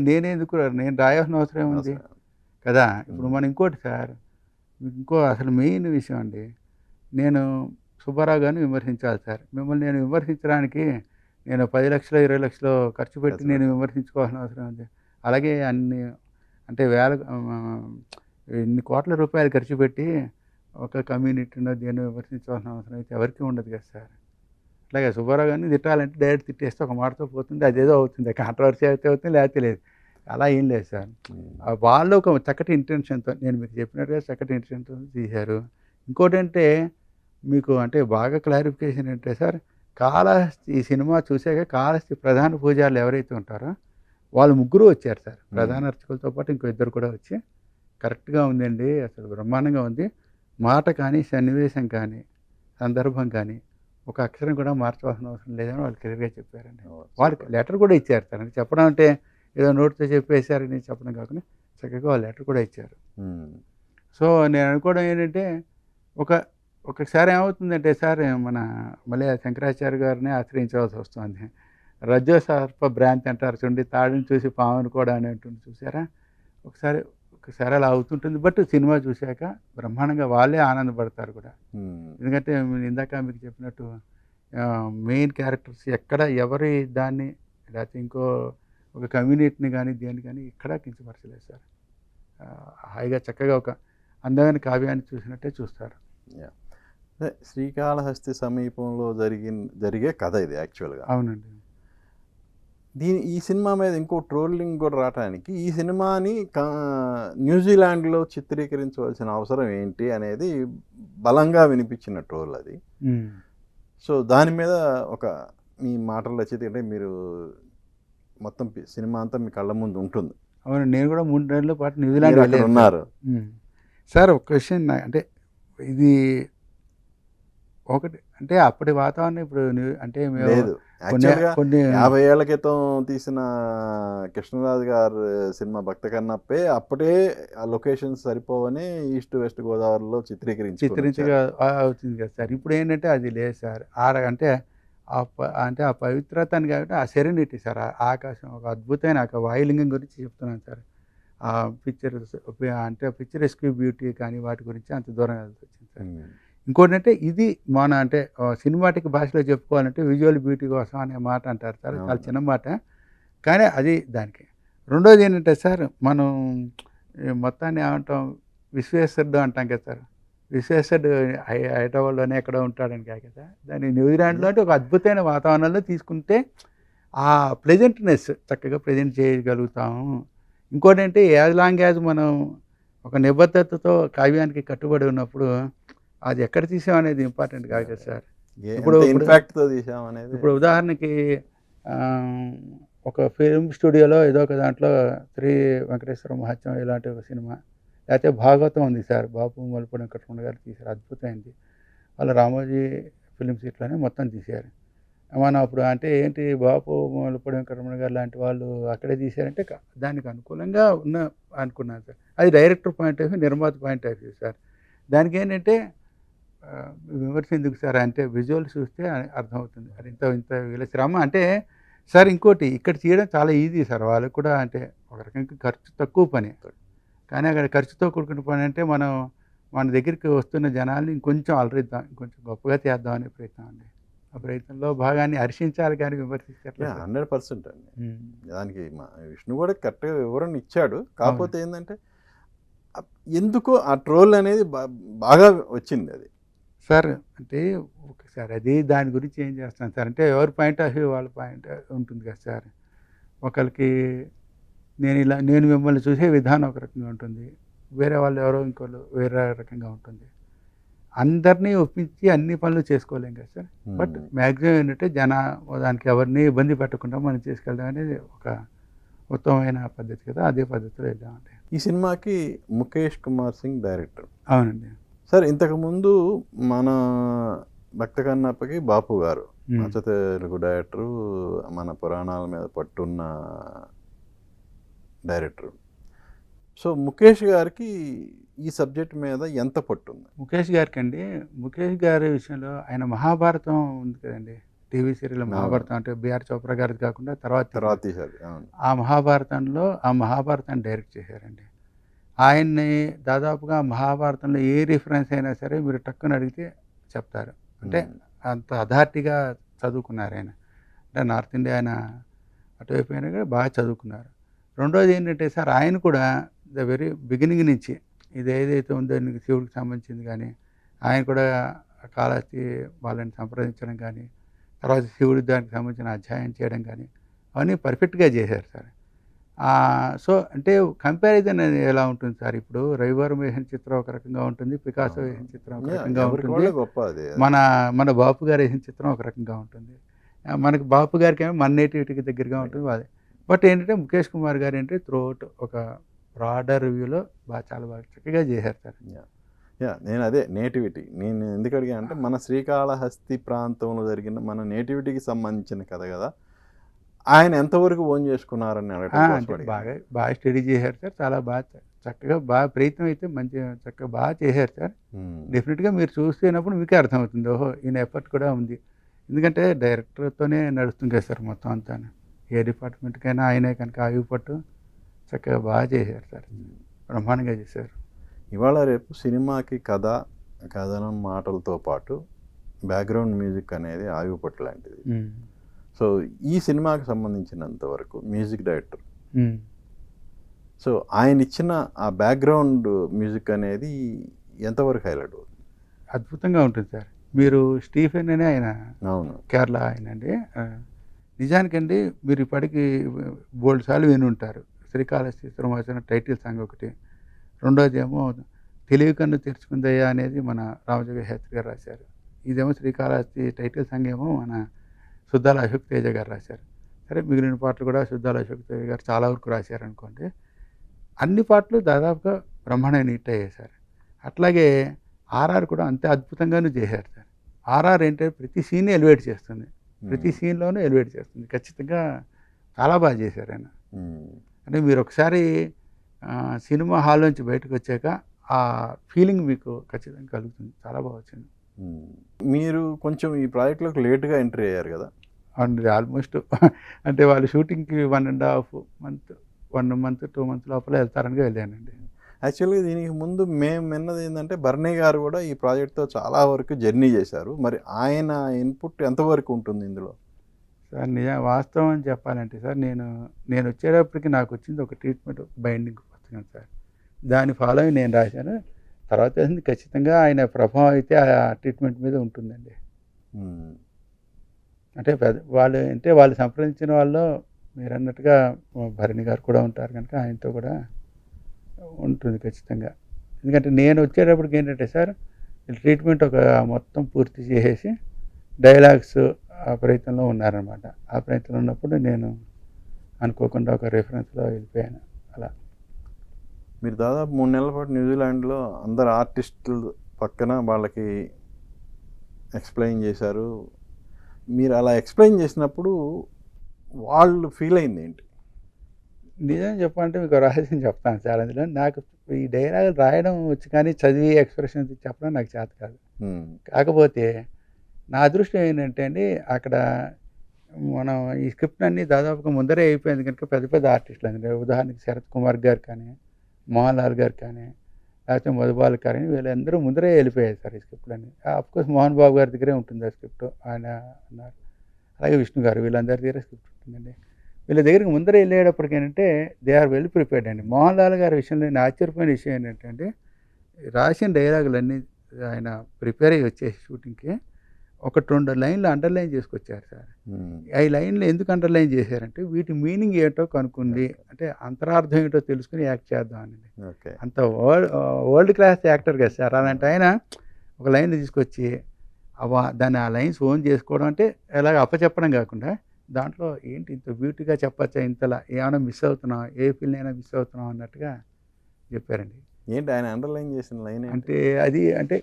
నేనెందుకు నేను రాయాల్సిన అవసరం ఉంది అవసరం. కదా. ఇప్పుడు మనం ఇంకోటి సార్, ఇంకో అసలు మెయిన్ విషయం అండి. నేను సుబ్బారావు గారిని విమర్శించాలి సార్. మిమ్మల్ని నేను విమర్శించడానికి నేను 10,00,000, 20,00,000 ఖర్చు పెట్టి ఖర్చు నేను పెట్టి. విమర్శించుకోవాల్సిన అవసరం ఉంది. అలాగే అన్ని అంటే ఇన్ని కోట్ల రూపాయలు ఖర్చు పెట్టి ఒక కమ్యూనిటీనో దేన్నో విమర్శించవలసిన అవసరం అయితే ఎవరికీ ఉండదు కదా సార్. అట్లాగే సుబ్బారావు గారిని తిట్టాలంటే డైరెక్ట్ తిట్టేస్తే ఒక మాటతో పోతుంది. అదేదో అవుతుంది. కాంట్రవర్సీ అయితే అవుతుంది, లేకపోతే లేదు. అలా ఏం లేదు సార్. వాళ్ళు ఒక చక్కటి ఇంటెన్షన్‌తో నేను మీకు చెప్పినట్టుగా చక్కటి ఇంటెన్షన్‌తో తీశారు. ఇంకోటంటే మీకు అంటే బాగా క్లారిఫికేషన్ అంటే సార్, కాళహస్తి ఈ సినిమా చూసాక కాళహస్తి ప్రధాన పూజారులు ఎవరైతే ఉంటారో వాళ్ళు ముగ్గురు వచ్చారు సార్. ప్రధాన అర్చకులతో పాటు ఇంకో ఇద్దరు కూడా వచ్చి కరెక్ట్‌గా ఉందండి, అసలు బ్రహ్మాండంగా ఉంది. మాట కానీ, సన్నివేశం కానీ, సందర్భం కానీ ఒక అక్షరం కూడా మార్చవలసిన అవసరం లేదని వాళ్ళు క్లియర్‌గా చెప్పారండి. వాళ్ళకి లెటర్ కూడా ఇచ్చారు సార్. అంటే చెప్పడం అంటే ఏదో నోటితో చెప్పేశారని చెప్పడం కాకుండా చక్కగా వాళ్ళు లెటర్ కూడా ఇచ్చారు. సో నేను అనుకోవడం ఏంటంటే ఒకసారి ఏమవుతుందంటే సార్, మన మళ్ళీ శంకరాచార్య గారిని ఆశ్రయించవలసి వస్తుంది. రజ్జో సర్ప భ్రాంతి అంటారు చూడండి, తాడుని చూసి పాముని కూడా అని అంటుంది చూసారా. ఒకసారి అలా అవుతుంటుంది. బట్ సినిమా చూశాక బ్రహ్మాండంగా వాళ్ళే ఆనందపడతారు కూడా. ఎందుకంటే ఇందాక మీకు చెప్పినట్టు మెయిన్ క్యారెక్టర్స్ ఎక్కడ ఎవరి దాన్ని లేకపోతే ఇంకో ఒక కమ్యూనిటీని కానీ దేన్ని కానీ ఎక్కడా కించపరచలేదు సార్. హాయిగా చక్కగా ఒక అందమైన కావ్యాన్ని చూసినట్టే చూస్తారు. శ్రీకాళహస్తి సమీపంలో జరిగే కథ ఇది యాక్చువల్గా. అవునండి. ఈ సినిమా మీద ఇంకో ట్రోలింగ్ కూడా రావడానికి ఈ సినిమాని న్యూజిలాండ్లో చిత్రీకరించవలసిన అవసరం ఏంటి అనేది బలంగా వినిపించిన ట్రోల్ అది. సో దాని మీద ఒక మీ మాటలు వచ్చింది అంటే మీరు మొత్తం సినిమా అంతా మీ కళ్ళ ముందు ఉంటుంది. అవును, నేను కూడా 3 నెలల పాటు న్యూజిలాండ్ ఉన్నారు సార్. ఒక క్వశ్చన్ అంటే ఇది ఒకటి అంటే అప్పటి వాతావరణం ఇప్పుడు అంటే లేదు. కొన్ని 50 ఏళ్ల క్రితం తీసిన కృష్ణరాజు గారు సినిమా భక్త కన్నప్పే అప్పుడే ఆ లొకేషన్స్ సరిపోవని ఈస్ట్ వెస్ట్ గోదావరిలో చిత్రీకరించగా అవుతుంది కదా సార్. ఇప్పుడు ఏంటంటే అది లేదు సార్. అంటే ఆ పవిత్రతని కాబట్టి ఆ సెరెనిటీ సార్, ఆకాశం ఒక అద్భుతమైన వాయులింగం గురించి చెప్తున్నాను సార్. ఆ అంటే పిక్చరెస్క్ బ్యూటీ కానీ వాటి గురించి అంత దూరం వెళ్తూ వచ్చింది సార్. ఇంకోటి అంటే ఇది మన అంటే సినిమాటిక్ భాషలో చెప్పుకోవాలంటే విజువల్ బ్యూటీ కోసం అనే మాట అంటారు సార్. చాలా చిన్న మాట కానీ అది దానికి. రెండోది ఏంటంటే సార్, మనం మొత్తాన్ని ఏమంటాం, విశ్వేశ్వరుడు అంటాం కదా సార్. విశ్వేశ్వరుడు హైదరాబాద్లోనే ఎక్కడో ఉంటాడని కాదు కదా, దాన్ని న్యూజిలాండ్లో అంటే ఒక అద్భుతమైన వాతావరణంలో తీసుకుంటే ఆ ప్లెజెంట్నెస్ చక్కగా ప్రజెంట్ చేయగలుగుతాము. ఇంకోటి అంటే యాజ్ లాంగ్ యాజ్ మనం ఒక నిబద్ధతతో కావ్యానికి కట్టుబడి ఉన్నప్పుడు అది ఎక్కడ తీసామనేది ఇంపార్టెంట్ కాదు కదా సార్. ఇప్పుడు ఉదాహరణకి ఒక ఫిల్మ్ స్టూడియోలో ఏదో ఒక దాంట్లో శ్రీ వెంకటేశ్వర మహత్యం ఇలాంటి ఒక సినిమా, లేకపోతే భాగవతం ఉంది సార్, బాపు మలుపూడి వెంకటరమణ గారు తీశారు, అద్భుతమైంది. వాళ్ళు రామోజీ ఫిలిం సిటీలోనే మొత్తం తీశారు. మనం అప్పుడు అంటే ఏంటి బాపు మలుపూడి వెంకటరమణ గారు లాంటి వాళ్ళు అక్కడే తీశారంటే దానికి అనుకూలంగా అనుకున్నాను సార్. అది డైరెక్టర్ పాయింట్ ఆఫ్ వ్యూ, నిర్మాత పాయింట్ ఆఫ్ వ్యూ సార్. దానికి ఏంటంటే విమర్శ ఎందుకు సార్ అంటే విజువల్ చూస్తే అర్థమవుతుంది అది ఇంత వీళ్ళ శ్రమ అంటే సార్. ఇంకోటి ఇక్కడ చేయడం చాలా ఈజీ సార్, వాళ్ళకి కూడా అంటే ఒక రకంగా ఖర్చు తక్కువ పని, కానీ అక్కడ ఖర్చుతో కూడుకున్న పని అంటే మన దగ్గరికి వస్తున్న జనాల్ని ఇంకొంచెం అలరిద్దాం, ఇంకొంచెం గొప్పగా చేద్దాం అనే ప్రయత్నం అండి. ఆ ప్రయత్నంలో భాగాన్ని హర్షించాలి కానీ విమర్శించాలి 100% అండి. దానికి విష్ణు కూడా కరెక్ట్గా వివరణ ఇచ్చాడు. కాకపోతే ఏంటంటే ఎందుకో ఆ ట్రోల్ అనేది బాగా వచ్చింది అది సార్. అంటే ఒకసారి అది దాని గురించి ఏం చేస్తాను సార్ అంటే ఎవరి పాయింట్ ఆఫ్ వ్యూ వాళ్ళ పాయింట్ ఉంటుంది కదా సార్. ఒకరికి నేను మిమ్మల్ని చూసే విధానం ఒక రకంగా ఉంటుంది, వేరే వాళ్ళు ఎవరో ఇంకోళ్ళు వేరే రకంగా ఉంటుంది. అందరినీ ఒప్పించి అన్ని పనులు చేసుకోలేం కదా సార్. బట్ మ్యాక్సిమం ఏంటంటే దానికి ఎవరిని ఇబ్బంది పెట్టకుండా మనం చేసుకెళ్ళడం అనేది ఒక ఉత్తమమైన పద్ధతి కదా, అదే పద్ధతిలో వెళ్దామండి. ఈ సినిమాకి ముఖేష్ కుమార్ సింగ్ డైరెక్టర్. అవునండి సార్. ఇంతకుముందు మన భక్త కన్నప్పకి బాపు గారు అచ్చ తెలుగు డైరెక్టరు, మన పురాణాల మీద పట్టున్న డైరెక్టరు. సో ముఖేష్ గారికి ఈ సబ్జెక్ట్ మీద ఎంత పట్టుంది? ముఖేష్ గారికి అండి, ముఖేష్ గారి విషయంలో ఆయన మహాభారతం ఉంది కదండి టీవీ సీరియల్ మహాభారతం అంటే బిఆర్ చోప్రా గారిది కాకుండా తర్వాత తర్వాత తీశారు. అవును. ఆ మహాభారతాన్ని డైరెక్ట్ చేశారండి. ఆయన్ని దాదాపుగా మహాభారతంలో ఏ రిఫరెన్స్ అయినా సరే మీరు టక్కున అడిగితే చెప్తారు. అంటే అంత అథారిటీగా చదువుకున్నారు ఆయన. అంటే నార్త్ ఇండియా ఆయన అటువైపు అయినా కూడా బాగా చదువుకున్నారు. రెండోది ఏంటంటే సార్, ఆయన కూడా ద వెరీ బిగినింగ్ నుంచి ఇది ఏదైతే ఉందో శివుడికి సంబంధించింది కానీ, ఆయన కూడా కాళహస్తి వాళ్ళని సంప్రదించడం కానీ, తర్వాత శివుడి దానికి సంబంధించిన అధ్యాయం చేయడం కానీ అవన్నీ పర్ఫెక్ట్గా చేశారు సార్. సో అంటే కంపారిజన్ అనేది ఎలా ఉంటుంది సార్, ఇప్పుడు రవివారం వేసిన చిత్రం ఒక రకంగా ఉంటుంది, పికాసో వేసిన చిత్రం ఒక రకంగా ఉంటుంది, గొప్ప అది. మన బాపు గారు వేసిన చిత్రం ఒక రకంగా ఉంటుంది. మనకి బాపు గారికి ఏమో మన నేటివిటీకి దగ్గరగా ఉంటుంది అదే. బట్ ఏంటంటే ముఖేష్ కుమార్ గారు ఏంటంటే త్రూఅవుట్ ఒక బ్రాడర్ రివ్యూలో చాలా బాగా చక్కగా చేశారు సార్. నేను అదే నేటివిటీ నేను ఎందుకు అడిగా అంటే మన శ్రీకాళహస్తి ప్రాంతంలో జరిగిన మన నేటివిటీకి సంబంధించిన కథ కదా, ఆయన ఎంతవరకు ఓన్ చేసుకున్నారని అడగడం. బాగా స్టడీ చేశారు సార్, చాలా బాగా చక్కగా బాగా ప్రయత్నం అయితే చక్కగా బాగా చేశారు సార్. డెఫినెట్గా మీరు చూస్తున్నప్పుడు మీకే అర్థమవుతుంది, ఓహో ఈయన ఎఫర్ట్ కూడా ఉంది. ఎందుకంటే డైరెక్టర్తోనే నడుస్తుంది కదా సార్ మొత్తం అంతా. ఏ డిపార్ట్మెంట్కైనా ఆయనే కనుక ఆయుపట్టు చక్కగా బాగా చేశారు సార్, బ్రహ్మాండంగా చేశారు. ఇవాళ రేపు సినిమాకి కథనం మాటలతో పాటు బ్యాక్గ్రౌండ్ మ్యూజిక్ అనేది ఆయుపట్టు లాంటిది. సో ఈ సినిమాకి సంబంధించినంత వరకు మ్యూజిక్ డైరెక్టర్, సో ఆయన ఇచ్చిన ఆ బ్యాక్గ్రౌండ్ మ్యూజిక్ అనేది ఎంతవరకు హైలైట్ అవుతుంది? అద్భుతంగా ఉంటుంది సార్. మీరు స్టీఫెన్ అనే ఆయన, అవును, కేరళ ఆయన అండి. నిజానికండి మీరు ఇప్పటికీ బోల్డ్ సార్లు విని ఉంటారు. శ్రీకాళహస్తి శ్రీనివాసన టైటిల్ సాంగ్ ఒకటి, రెండోది ఏమో తెలివి కన్ను తెరుచుకుందయ్యా అనేది మన రామజోగయ్య శాస్త్రి గారు రాశారు. ఇదేమో శ్రీకాళహస్తి టైటిల్ సాంగ్ ఏమో మన సుద్దాల అశోక్ తేజ గారు రాశారు. సరే మిగిలిన పాటలు కూడా సుద్దాల అశోక్ తేజ గారు చాలా వరకు రాశారు అనుకోండి. అన్ని పాటలు దాదాపుగా బ్రహ్మాండంగా హిట్ అయ్యాయి సార్. అట్లాగే ఆర్ఆర్ కూడా అంతే అద్భుతంగానూ చేశారు సార్. ఆర్ఆర్ ఏంటంటే ప్రతి సీన్ ఎలివేట్ చేస్తుంది, ప్రతి సీన్లోనూ ఎలివేట్ చేస్తుంది. ఖచ్చితంగా చాలా బాగా చేశారు ఆయన. అంటే మీరు ఒకసారి సినిమా హాల్ నుంచి బయటకు వచ్చాక ఆ ఫీలింగ్ మీకు ఖచ్చితంగా కలుగుతుంది. చాలా బాగా వచ్చింది. మీరు కొంచెం ఈ ప్రాజెక్ట్లోకి లేట్గా ఎంట్రీ అయ్యారు కదా? అండ్ ఆల్మోస్ట్ అంటే వాళ్ళు షూటింగ్కి 1.5 month 1 month 2 months లోపల వెళ్తారని వెళ్ళానండి. యాక్చువల్గా దీనికి ముందు మేము విన్నది ఏంటంటే బర్నీ గారు కూడా ఈ ప్రాజెక్ట్తో చాలా వరకు జర్నీ చేశారు. మరి ఆయన ఇన్పుట్ ఎంతవరకు ఉంటుంది ఇందులో? సార్ వాస్తవం అని చెప్పాలంటే సార్, నేను వచ్చేటప్పటికి నాకు వచ్చింది ఒక ట్రీట్మెంట్ బైండింగ్ పుస్తకం సార్. దాన్ని ఫాలో అయ్యి నేను రాశాను. తర్వాత ఖచ్చితంగా ఆయన ప్రభావం అయితే ఆ ట్రీట్మెంట్ మీద ఉంటుందండి. అంటే వాళ్ళు సంప్రదించిన వాళ్ళు మీరు అన్నట్టుగా భరణి గారు కూడా ఉంటారు కనుక ఆయనతో కూడా ఉంటుంది ఖచ్చితంగా. ఎందుకంటే నేను వచ్చేటప్పటికి ఏంటంటే సార్, ట్రీట్మెంట్ ఒక మొత్తం పూర్తి చేసేసి డైలాగ్స్ ఆ ప్రయత్నంలో ఉన్నారనమాట. ఆ ప్రయత్నంలో ఉన్నప్పుడు నేను అనుకోకుండా ఒక రెఫరెన్స్లో వెళ్ళిపోయాను. అలా మీరు దాదాపు 3 నెలల పాటు న్యూజిలాండ్లో అందరు ఆర్టిస్టులు పక్కన వాళ్ళకి ఎక్స్ప్లెయిన్ చేశారు. మీరు అలా ఎక్స్ప్లెయిన్ చేసినప్పుడు వాళ్ళు ఫీల్ అయింది ఏంటి? నిజం చెప్పాలంటే మీకు రహస్యం చెప్తాను సార్. అందులో నాకు ఈ డైలాగ్ రాయడం వచ్చి కానీ చదివి ఎక్స్ప్రెషన్స్ చెప్పడం నాకు చేత కాదు. కాకపోతే నా అదృష్టం ఏంటంటే అండి, అక్కడ మనం ఈ స్క్రిప్ట్ అన్నీ దాదాపుగా ముందరే అయిపోయింది కనుక పెద్ద పెద్ద ఆర్టిస్టులు అండి, ఉదాహరణకి శరత్ కుమార్ గారు కానీ, మోహన్ లాల్ గారు కానీ, లేకపోతే మధుబాల్ గారు కానీ, వీళ్ళందరూ ముందరే వెళ్ళిపోయారు సార్ ఈ స్క్రిప్ట్లన్నీ. అఫ్కోర్స్ మోహన్ బాబు గారి దగ్గరే ఉంటుంది ఆ స్క్రిప్ట్, ఆయన అన్నారు. అలాగే విష్ణు గారు, వీళ్ళందరి దగ్గర స్క్రిప్ట్ ఉంటుందండి. వీళ్ళ దగ్గరికి ముందర వెళ్ళేటప్పటికి ఏంటంటే దే ఆర్ వెల్ ప్రిపేర్డ్ అండి. మోహన్ లాల్ గారి విషయంలో నేను ఆశ్చర్యపోయిన విషయం ఏంటంటే, రాసిన డైలాగులన్నీ ఆయన ప్రిపేర్ అయ్యి వచ్చేసి షూటింగ్కి 1-2 లైన్లు అండర్లైన్ చేసుకొచ్చారు సార్. ఈ లైన్లు ఎందుకు అండర్లైన్ చేశారంటే వీటి మీనింగ్ ఏంటో కనుక్కుంది, అంటే అంతరార్థం ఏంటో తెలుసుకుని యాక్ట్ చేద్దామని. అంత వరల్డ్ క్లాస్ యాక్టర్ కదా సార్. అలాంటి ఆయన ఒక లైన్ తీసుకొచ్చి దాన్ని ఆ లైన్స్ ఓన్ చేసుకోవడం అంటే ఎలాగ అప్పచెప్పడం కాకుండా దాంట్లో ఏంటి ఇంత బ్యూటీగా చెప్పచ్చా, ఇంతలా ఏమైనా మిస్ అవుతున్నాం, ఏ ఫీల్డ్ అయినా మిస్ అవుతున్నాం అన్నట్టుగా చెప్పారండి. ఏంటి ఆయన అండర్లైన్ చేసిన లైన్ అంటే అది అంటే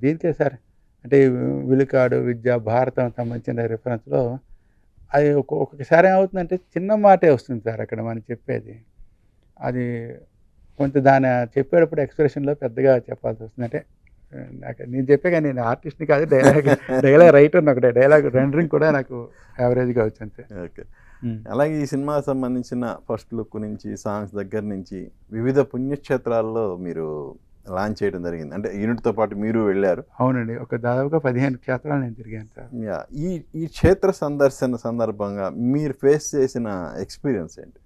దీనికే సార్, అంటే విలుకాడు విద్య భారతం సంబంధించిన రిఫరెన్స్లో అది ఒక్కొక్కసారి ఏమవుతుందంటే చిన్న మాటే వస్తుంది సార్ అక్కడ మనం చెప్పేది. అది కొంత దాని చెప్పేటప్పుడు ఎక్స్ప్రెషన్లో పెద్దగా చెప్పాల్సి వస్తుంది. అంటే నాకు నేను చెప్పే కానీ నేను ఆర్టిస్ట్ని కాదు, డైలాగ్ రైటర్ని ఒకటే, డైలాగ్ రెండరింగ్ కూడా నాకు యావరేజ్గా వచ్చు అంతే. ఓకే. అలాగే ఈ సినిమాకి సంబంధించిన ఫస్ట్ లుక్ నుంచి సాంగ్స్ దగ్గర నుంచి వివిధ పుణ్యక్షేత్రాల్లో మీరు లాంచ్ చేయడం జరిగింది. అంటే యూనిట్తో పాటు మీరు వెళ్ళారు. అవునండి, ఒక దాదాపుగా 15 క్షేత్రాలు నేను తిరిగాను సార్. యా, ఈ క్షేత్ర సందర్శన సందర్భంగా మీరు ఫేస్ చేసిన ఎక్స్పీరియన్స్ ఏంటి?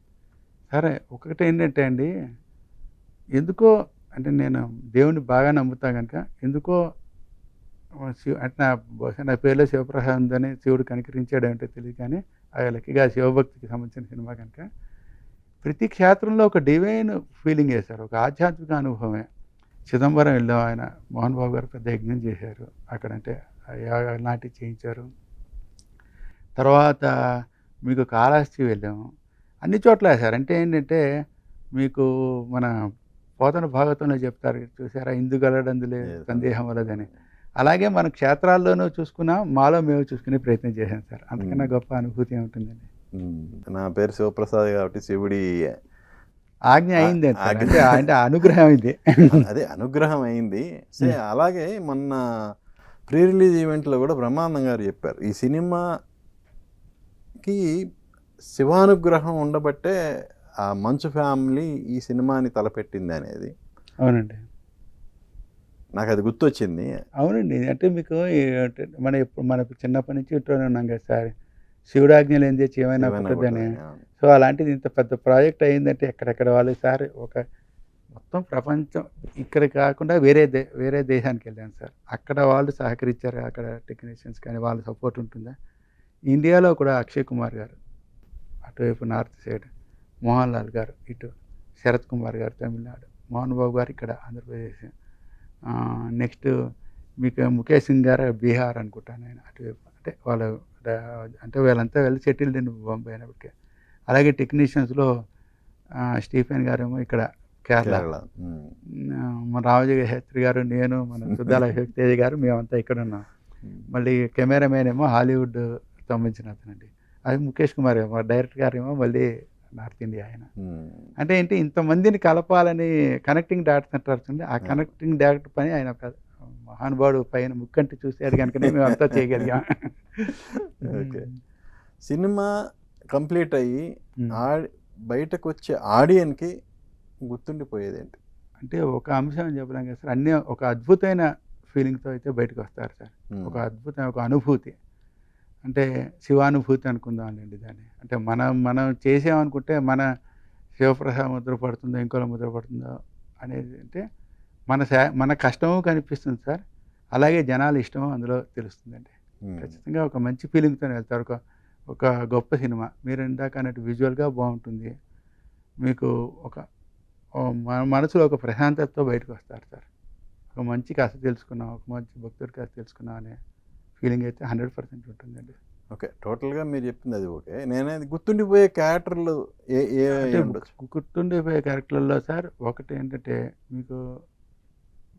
సరే, ఒకటి ఏంటంటే అండి, ఎందుకో అంటే నేను దేవుని బాగా నమ్ముతా కనుక ఎందుకో అంటే బహుశా నా పేరులో శివప్రసాద్ ఉందని శివుడు కనికరించాడు అంటే తెలియదు, కానీ ఆ లక్కీగా శివభక్తికి సంబంధించిన సినిమా కనుక ప్రతి క్షేత్రంలో ఒక డివైన్ ఫీలింగ్ వేశారు, ఒక ఆధ్యాత్మిక అనుభవమే. చిదంబరం వెళ్ళాం, ఆయన మోహన్ బాబు గారు పెద్ద యజ్ఞం చేశారు అక్కడంటే, యాగా నాటి చేయించారు. తర్వాత మీకు కాళహస్తి వెళ్ళాము, అన్ని చోట్ల వేశారు. అంటే ఏంటంటే మీకు మన పోతన భాగవతంలో చెప్తారు చూసారా, ఇందుగలడందులే సందేహం వలదని. అలాగే మన క్షేత్రాల్లోనూ చూసుకున్నా, మాలో మేము చూసుకునే ప్రయత్నం చేశాం సార్. అంతకన్నా గొప్ప అనుభూతి ఏముంటుందండి. నా పేరు శివప్రసాద్ కాబట్టి శివుడి ఆజ్ఞ అయింది అంటే అనుగ్రహం అయింది. అదే అనుగ్రహం అయింది. అలాగే మొన్న ప్రీ రిలీజ్ ఈవెంట్లో కూడా బ్రహ్మానందం గారు చెప్పారు, ఈ సినిమాకి శివానుగ్రహం ఉండబట్టే ఆ మంచు ఫ్యామిలీ ఈ సినిమాని తలపెట్టింది అనేది. అవునండి, నాకు అది గుర్తొచ్చింది. అవునండి, అంటే మీకు మన చిన్నప్పటి నుంచి ఇంట్లోనే ఉన్నాం కదా సార్, శివుడాజ్ఞ లేనిదే ఏమైనా పుట్టదని. సో అలాంటిది ఇంత పెద్ద ప్రాజెక్ట్ అయిందంటే ఎక్కడెక్కడ వాళ్ళు సార్, ఒక మొత్తం ప్రపంచం ఇక్కడ కాకుండా వేరే దేశానికి వెళ్ళాను సార్, అక్కడ వాళ్ళు సహకరించారు, అక్కడ టెక్నీషియన్స్ కానీ వాళ్ళ సపోర్ట్ ఉంటుందా. ఇండియాలో కూడా అక్షయ్ కుమార్ గారు అటువైపు నార్త్ సైడ్, మోహన్ లాల్ గారు ఇటు, శరత్ కుమార్ గారు తమిళనాడు, మోహన్ బాబు గారు ఇక్కడ ఆంధ్రప్రదేశ్, నెక్స్ట్ మీకు ముఖేష్ సింగ్ గారు బీహార్ అనుకుంటాను ఆయన అటువైపు. అంటే వాళ్ళు అంటే వీళ్ళంతా వెళ్ళి సెటిల్డ్ ఇన్ బొంబాయి అయినప్పటికీ. అలాగే టెక్నీషియన్స్లో స్టీఫెన్ గారేమో ఇక్కడ కేరళ, మన రామజోగేశ్వరి గారు, నేను, మన సుద్దాల తేజ గారు, మేమంతా ఇక్కడ ఉన్నాం. మళ్ళీ కెమెరామెన్ ఏమో హాలీవుడ్ సంబంధించిన అతనండి, అది ముఖేష్ కుమార్ ఏమో, డైరెక్టర్ గారు ఏమో మళ్ళీ నార్త్ ఇండియా ఆయన. అంటే ఏంటి ఇంతమందిని కలపాలని కనెక్టింగ్ డాట్స్ అంటారు, ఆ కనెక్టింగ్ డాట్ పని ఆయన ఒక మహానుభావుడు పైన ముక్కంటి చూసాడు కనుకనే మేము అంతా చేయగలిగాం. ఓకే, సినిమా కంప్లీట్ అయ్యి బయటకు వచ్చే ఆడియన్కి గుర్తుండిపోయేది ఏంటి? అంటే ఒక అంశం చెప్పలేం కదా సార్, అన్నీ ఒక అద్భుతమైన ఫీలింగ్తో అయితే బయటకు వస్తారు సార్. ఒక అద్భుతమైన ఒక అనుభూతి, అంటే శివానుభూతి అనుకుందామండి దాన్ని. అంటే మనం చేసామనుకుంటే మన శివప్రసాద్ ముద్ర పడుతుందో ఇంకోలా ముద్ర పడుతుందో అనేది, అంటే మన కష్టము కనిపిస్తుంది సార్, అలాగే జనాల ఇష్టము అందులో తెలుస్తుందండి. ఖచ్చితంగా ఒక మంచి ఫీలింగ్తో వెళ్తారు. ఒక గొప్ప సినిమా, మీరు ఇందాక అన్నట్టు విజువల్గా బాగుంటుంది, మీకు ఒక మనసులో ఒక ప్రశాంతతతో బయటకు వస్తారు సార్. ఒక మంచి కథ తెలుసుకున్నాం, ఒక మంచి భక్తుడి కథ తెలుసుకున్నాం అనే ఫీలింగ్ అయితే 100% ఉంటుందండి. ఓకే, టోటల్గా మీరు చెప్పింది అది ఓకే. నేనైతే గుర్తుండిపోయే క్యారెక్టర్లు గుర్తుండిపోయే క్యారెక్టర్లలో సార్ ఒకటి ఏంటంటే మీకు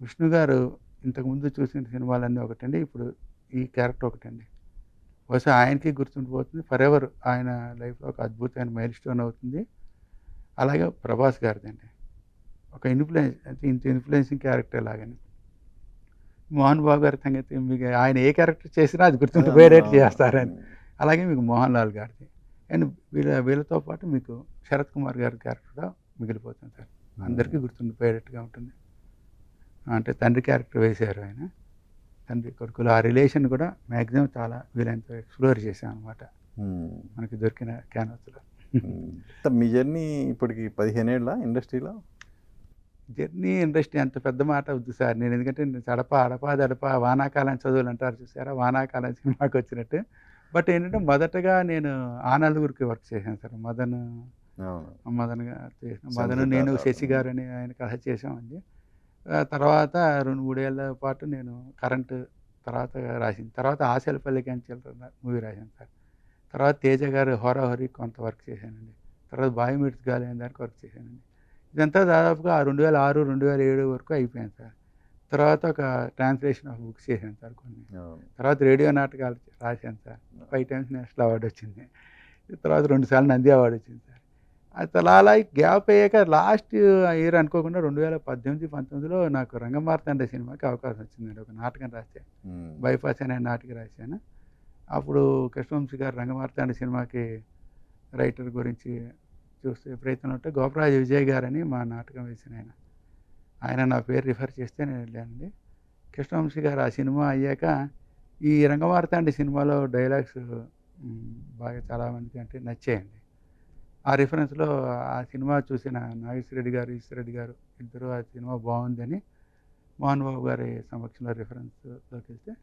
విష్ణు గారు ఇంతకుముందు చూసిన సినిమాలన్నీ ఒకటండి, ఇప్పుడు ఈ క్యారెక్టర్ ఒకటండి. బహుశా ఆయనకి గుర్తుండిపోతుంది, ఫర్ ఎవర్ ఆయన లైఫ్లో ఒక అద్భుతమైన మైల్ స్టోన్ అవుతుంది. అలాగే ప్రభాస్ గారిదండి, ఒక ఇంత ఇన్ఫ్లుయెన్సింగ్ క్యారెక్టర్ లాగానే. మోహన్ బాబు గారి సంగతి మీకు ఆయన ఏ క్యారెక్టర్ చేసినా అది గుర్తుండిపోయేటట్టు చేస్తారని. అలాగే మీకు మోహన్ లాల్ గారిది, అండ్ వీళ్ళతో పాటు మీకు శరత్ కుమార్ గారి క్యారెక్టర్ కూడా మిగిలిపోతుంది సార్, అందరికీ గుర్తుండిపోయేటట్టుగా ఉంటుంది. అంటే తండ్రి క్యారెక్టర్ వేశారు ఆయన, తండ్రి కొడుకులు ఆ రిలేషన్ కూడా మ్యాక్సిమం చాలా వీలైనంత ఎక్స్ప్లోర్ చేశాం అనమాట మనకి దొరికిన క్యాన్వాస్లో. మీ జర్నీ ఇప్పటికి 15 ఏళ్ళ ఇండస్ట్రీలో? జర్నీ ఇండస్ట్రీ అంత పెద్ద మాట వద్దు సార్, నేను ఎందుకంటే అడప వానాకాలం చదువులు అంటారు చూసారా, వానాకాలం సినిమాకి వచ్చినట్టు. బట్ ఏంటంటే మొదటగా నేను ఆ నలుగురికి వర్క్ చేశాను సార్, మదన్గా చేసిన మదన్, నేను శశి గారు అని ఆయన కథ చేసామండి. తర్వాత 2-3 ఏళ్ళ పాటు నేను కరెంటు తర్వాత రాసింది, తర్వాత ఆశలపల్లి క్యాన్సల్ మూవీ రాశాను సార్. తర్వాత తేజ గారు హోరాహోరీ కొంత వర్క్ చేశానండి. తర్వాత బాయ్ మీట్స్ గాలి అనే దానికి వర్క్ చేశానండి. ఇదంతా దాదాపుగా 2006-2007 వరకు అయిపోయాను సార్. తర్వాత ఒక ట్రాన్స్లేషన్ ఆఫ్ బుక్స్ చేశాను సార్ కొన్ని. తర్వాత రేడియో నాటకాలు రాశాను సార్, 5 times నేషనల్ అవార్డు వచ్చింది. తర్వాత 2 సార్లు నంది అవార్డు వచ్చింది సార్. అసలు అలా గ్యాప్ అయ్యాక లాస్ట్ ఇయర్ అనుకోకుండా 2018-19లో నాకు రంగమార్తాండ సినిమాకి అవకాశం వచ్చిందండి. ఒక నాటకం రాశాను, బైపాస్ అనే నాటకం రాశాను. అప్పుడు కృష్ణవంశీ గారు రంగమార్తాండ సినిమాకి రైటర్ గురించి చూస్తే ప్రయత్నం ఉంటే గోపరాజు విజయ్ గారని మా నాటకం వేసిన ఆయన నా పేరు రిఫర్ చేస్తే నేను వెళ్ళానండి. కృష్ణవంశీ గారు ఆ సినిమా అయ్యాక ఈ రంగమార్తాండ సినిమాలో డైలాగ్స్ బాగా చాలామందికి అంటే నచ్చాయండి. ఆ రిఫరెన్స్లో ఆ సినిమా చూసిన నాగేశ్వరరెడ్డి గారు, ఈశ్వరరెడ్డి గారు ఇద్దరు ఆ సినిమా బాగుందని మోహన్ బాబు గారి సమక్షంలో రిఫరెన్స్లోకి వెళ్తే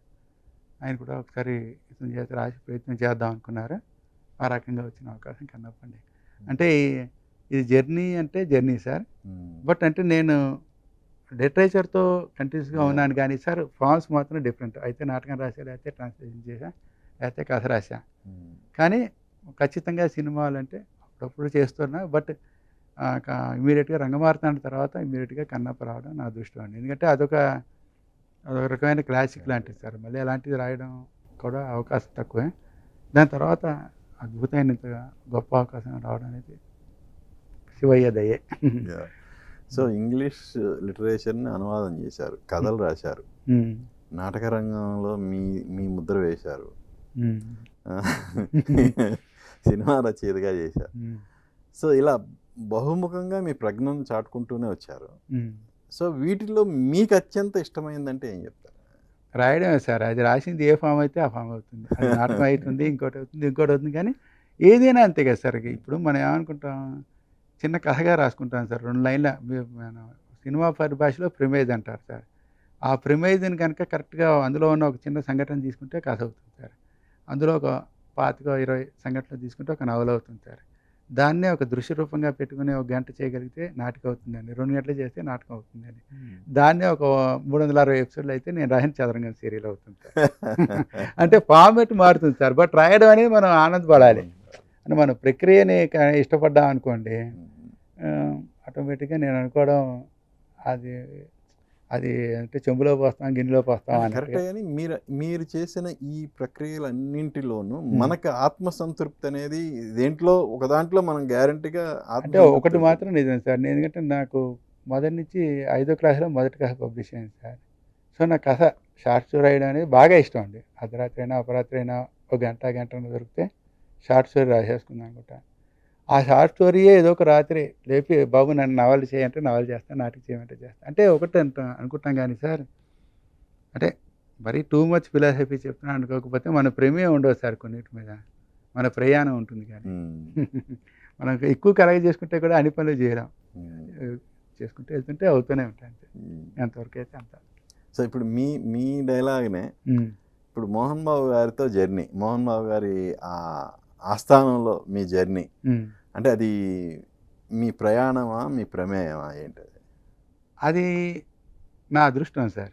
ఆయన కూడా ఒకసారి ఇతని చేత రాసి ప్రయత్నం చేద్దాం అనుకున్నారు. ఆ రకంగా వచ్చిన అవకాశం కన్నప్పండి. అంటే ఇది జర్నీ అంటే జర్నీ సార్. బట్ అంటే నేను లిటరేచర్తో కంటిన్యూస్గా ఉన్నాను కానీ సార్ ఫామ్స్ మాత్రం డిఫరెంట్. అయితే నాటకం రాసా, లేకపోతే ట్రాన్స్లేషన్ చేసా, లేకపోతే కథ రాసా. కానీ ఖచ్చితంగా సినిమాలు అంటే అప్పుడప్పుడు చేస్తున్నా. బట్ ఇమీడియట్గా రంగమార్తాండ తర్వాత ఇమీడియట్గా కన్నప్ప రావడం నా అదృష్టం అండి. ఎందుకంటే అదొక రకమైన క్లాసిక్ లాంటిది సార్. మళ్ళీ అలాంటిది రాయడం కూడా అవకాశం తక్కువే. దాని తర్వాత అద్భుతమైన గొప్ప అవకాశం రావడం అనేది శివయ్య దయే. సో ఇంగ్లీష్ లిటరేచర్ని అనువాదం చేశారు, కథలు రాశారు, నాటక రంగంలో మీ ముద్ర వేశారు, సినిమా రచయితగా చేశారు. సో ఇలా బహుముఖంగా మీ ప్రజ్ఞను చాటుకుంటూనే వచ్చారు. సో వీటిలో మీకు అత్యంత ఇష్టమైందంటే ఏం చెప్తారు? రాయడమే సార్. అది రాసింది ఏ ఫామ్ అయితే ఆ ఫామ్ అవుతుంది. అది నాటకం అవుతుంది, ఇంకోటి అవుతుంది. కానీ ఏదైనా అంతే కదా సార్. ఇప్పుడు మనం ఏమనుకుంటాం, చిన్న కథగా రాసుకుంటాం సార్, 2 లైన్ల. మన సినిమా పరిభాషలో ప్రిమైజ్ అంటారు సార్. ఆ ప్రిమైజ్ని కనుక కరెక్ట్గా అందులో ఉన్న ఒక చిన్న సంఘటన తీసుకుంటే కథ అవుతుంది సార్. అందులో ఒక 25-20 సంఘటనలు తీసుకుంటే ఒక నవల అవుతుంది సార్. దాన్నే ఒక దృశ్య రూపంగా పెట్టుకుని 1 గంట చేయగలిగితే నాటకం అవుతుందండి. 2 గంటలు చేస్తే నాటకం అవుతుందండి. దాన్నే ఒక 360 ఎపిసోడ్లు అయితే నేను రాసిన చదరంగం సీరియల్ అవుతుంది సార్. అంటే ఫార్మేట్ మారుతుంది సార్. బట్ రాయడం అనేది మనం ఆనందపడాలి. అంటే మన ప్రక్రియని ఇష్టపడ్డాం అనుకోండి, ఆటోమేటిక్గా నేను అనుకోవడం అది అంటే చెంబులో పోస్తాం, గిన్నెలో పోస్తాం కరెక్టే. కానీ మీరు చేసిన ఈ ప్రక్రియలన్నింటిలోనూ మనకు ఆత్మసంతృప్తి అనేది దేంట్లో ఒక దాంట్లో మనం గ్యారంటీగా అంటే ఒకటి మాత్రం నిజం సార్. ఎందుకంటే నాకు మొదటి నుంచి 5వ క్లాస్లో మొదటి కథ పబ్లిష్ అయింది సార్. సో నాకు కథ షార్ట్ స్టోరీ రాయడం అనేది బాగా ఇష్టం అండి. అర్ధరాత్రి అయినా అపరాత్రి అయినా 1 గంట దొరికితే షార్ట్ స్టోరీ రాసేసుకుందాం అనుకుంటా. ఆ షార్ట్ స్టోరీయే ఏదో ఒక రాత్రి లేపి, బాబు నన్ను నవల చేయంటే నవల చేస్తాను, నాటకం చేయమంటే చేస్తాను. అంటే ఒకటి అనుకుంటాం కానీ సార్, అంటే మరీ టూ మచ్ ఫిలాసఫీ చెప్తున్నాను అనుకోకపోతే మన ప్రమేయం ఉండదు సార్ కొన్నిటి మీద. మన ప్రయాణం ఉంటుంది కానీ మనం ఎక్కువ కలగ చేసుకుంటే కూడా అన్ని పనులు చేయలేం. చేసుకుంటే వెళ్తుంటే అవుతూనే ఉంటాయి అంతే, ఎంతవరకు అయితే అంత. సో ఇప్పుడు మీ డైలాగ్నే ఇప్పుడు మోహన్ బాబు గారితో జర్నీ, మోహన్ బాబు గారి ఆస్థానంలో మీ జర్నీ అంటే అది మీ ప్రయాణమా, మీ ప్రమేయమా, ఏంటది? అది నా అదృష్టం సార్.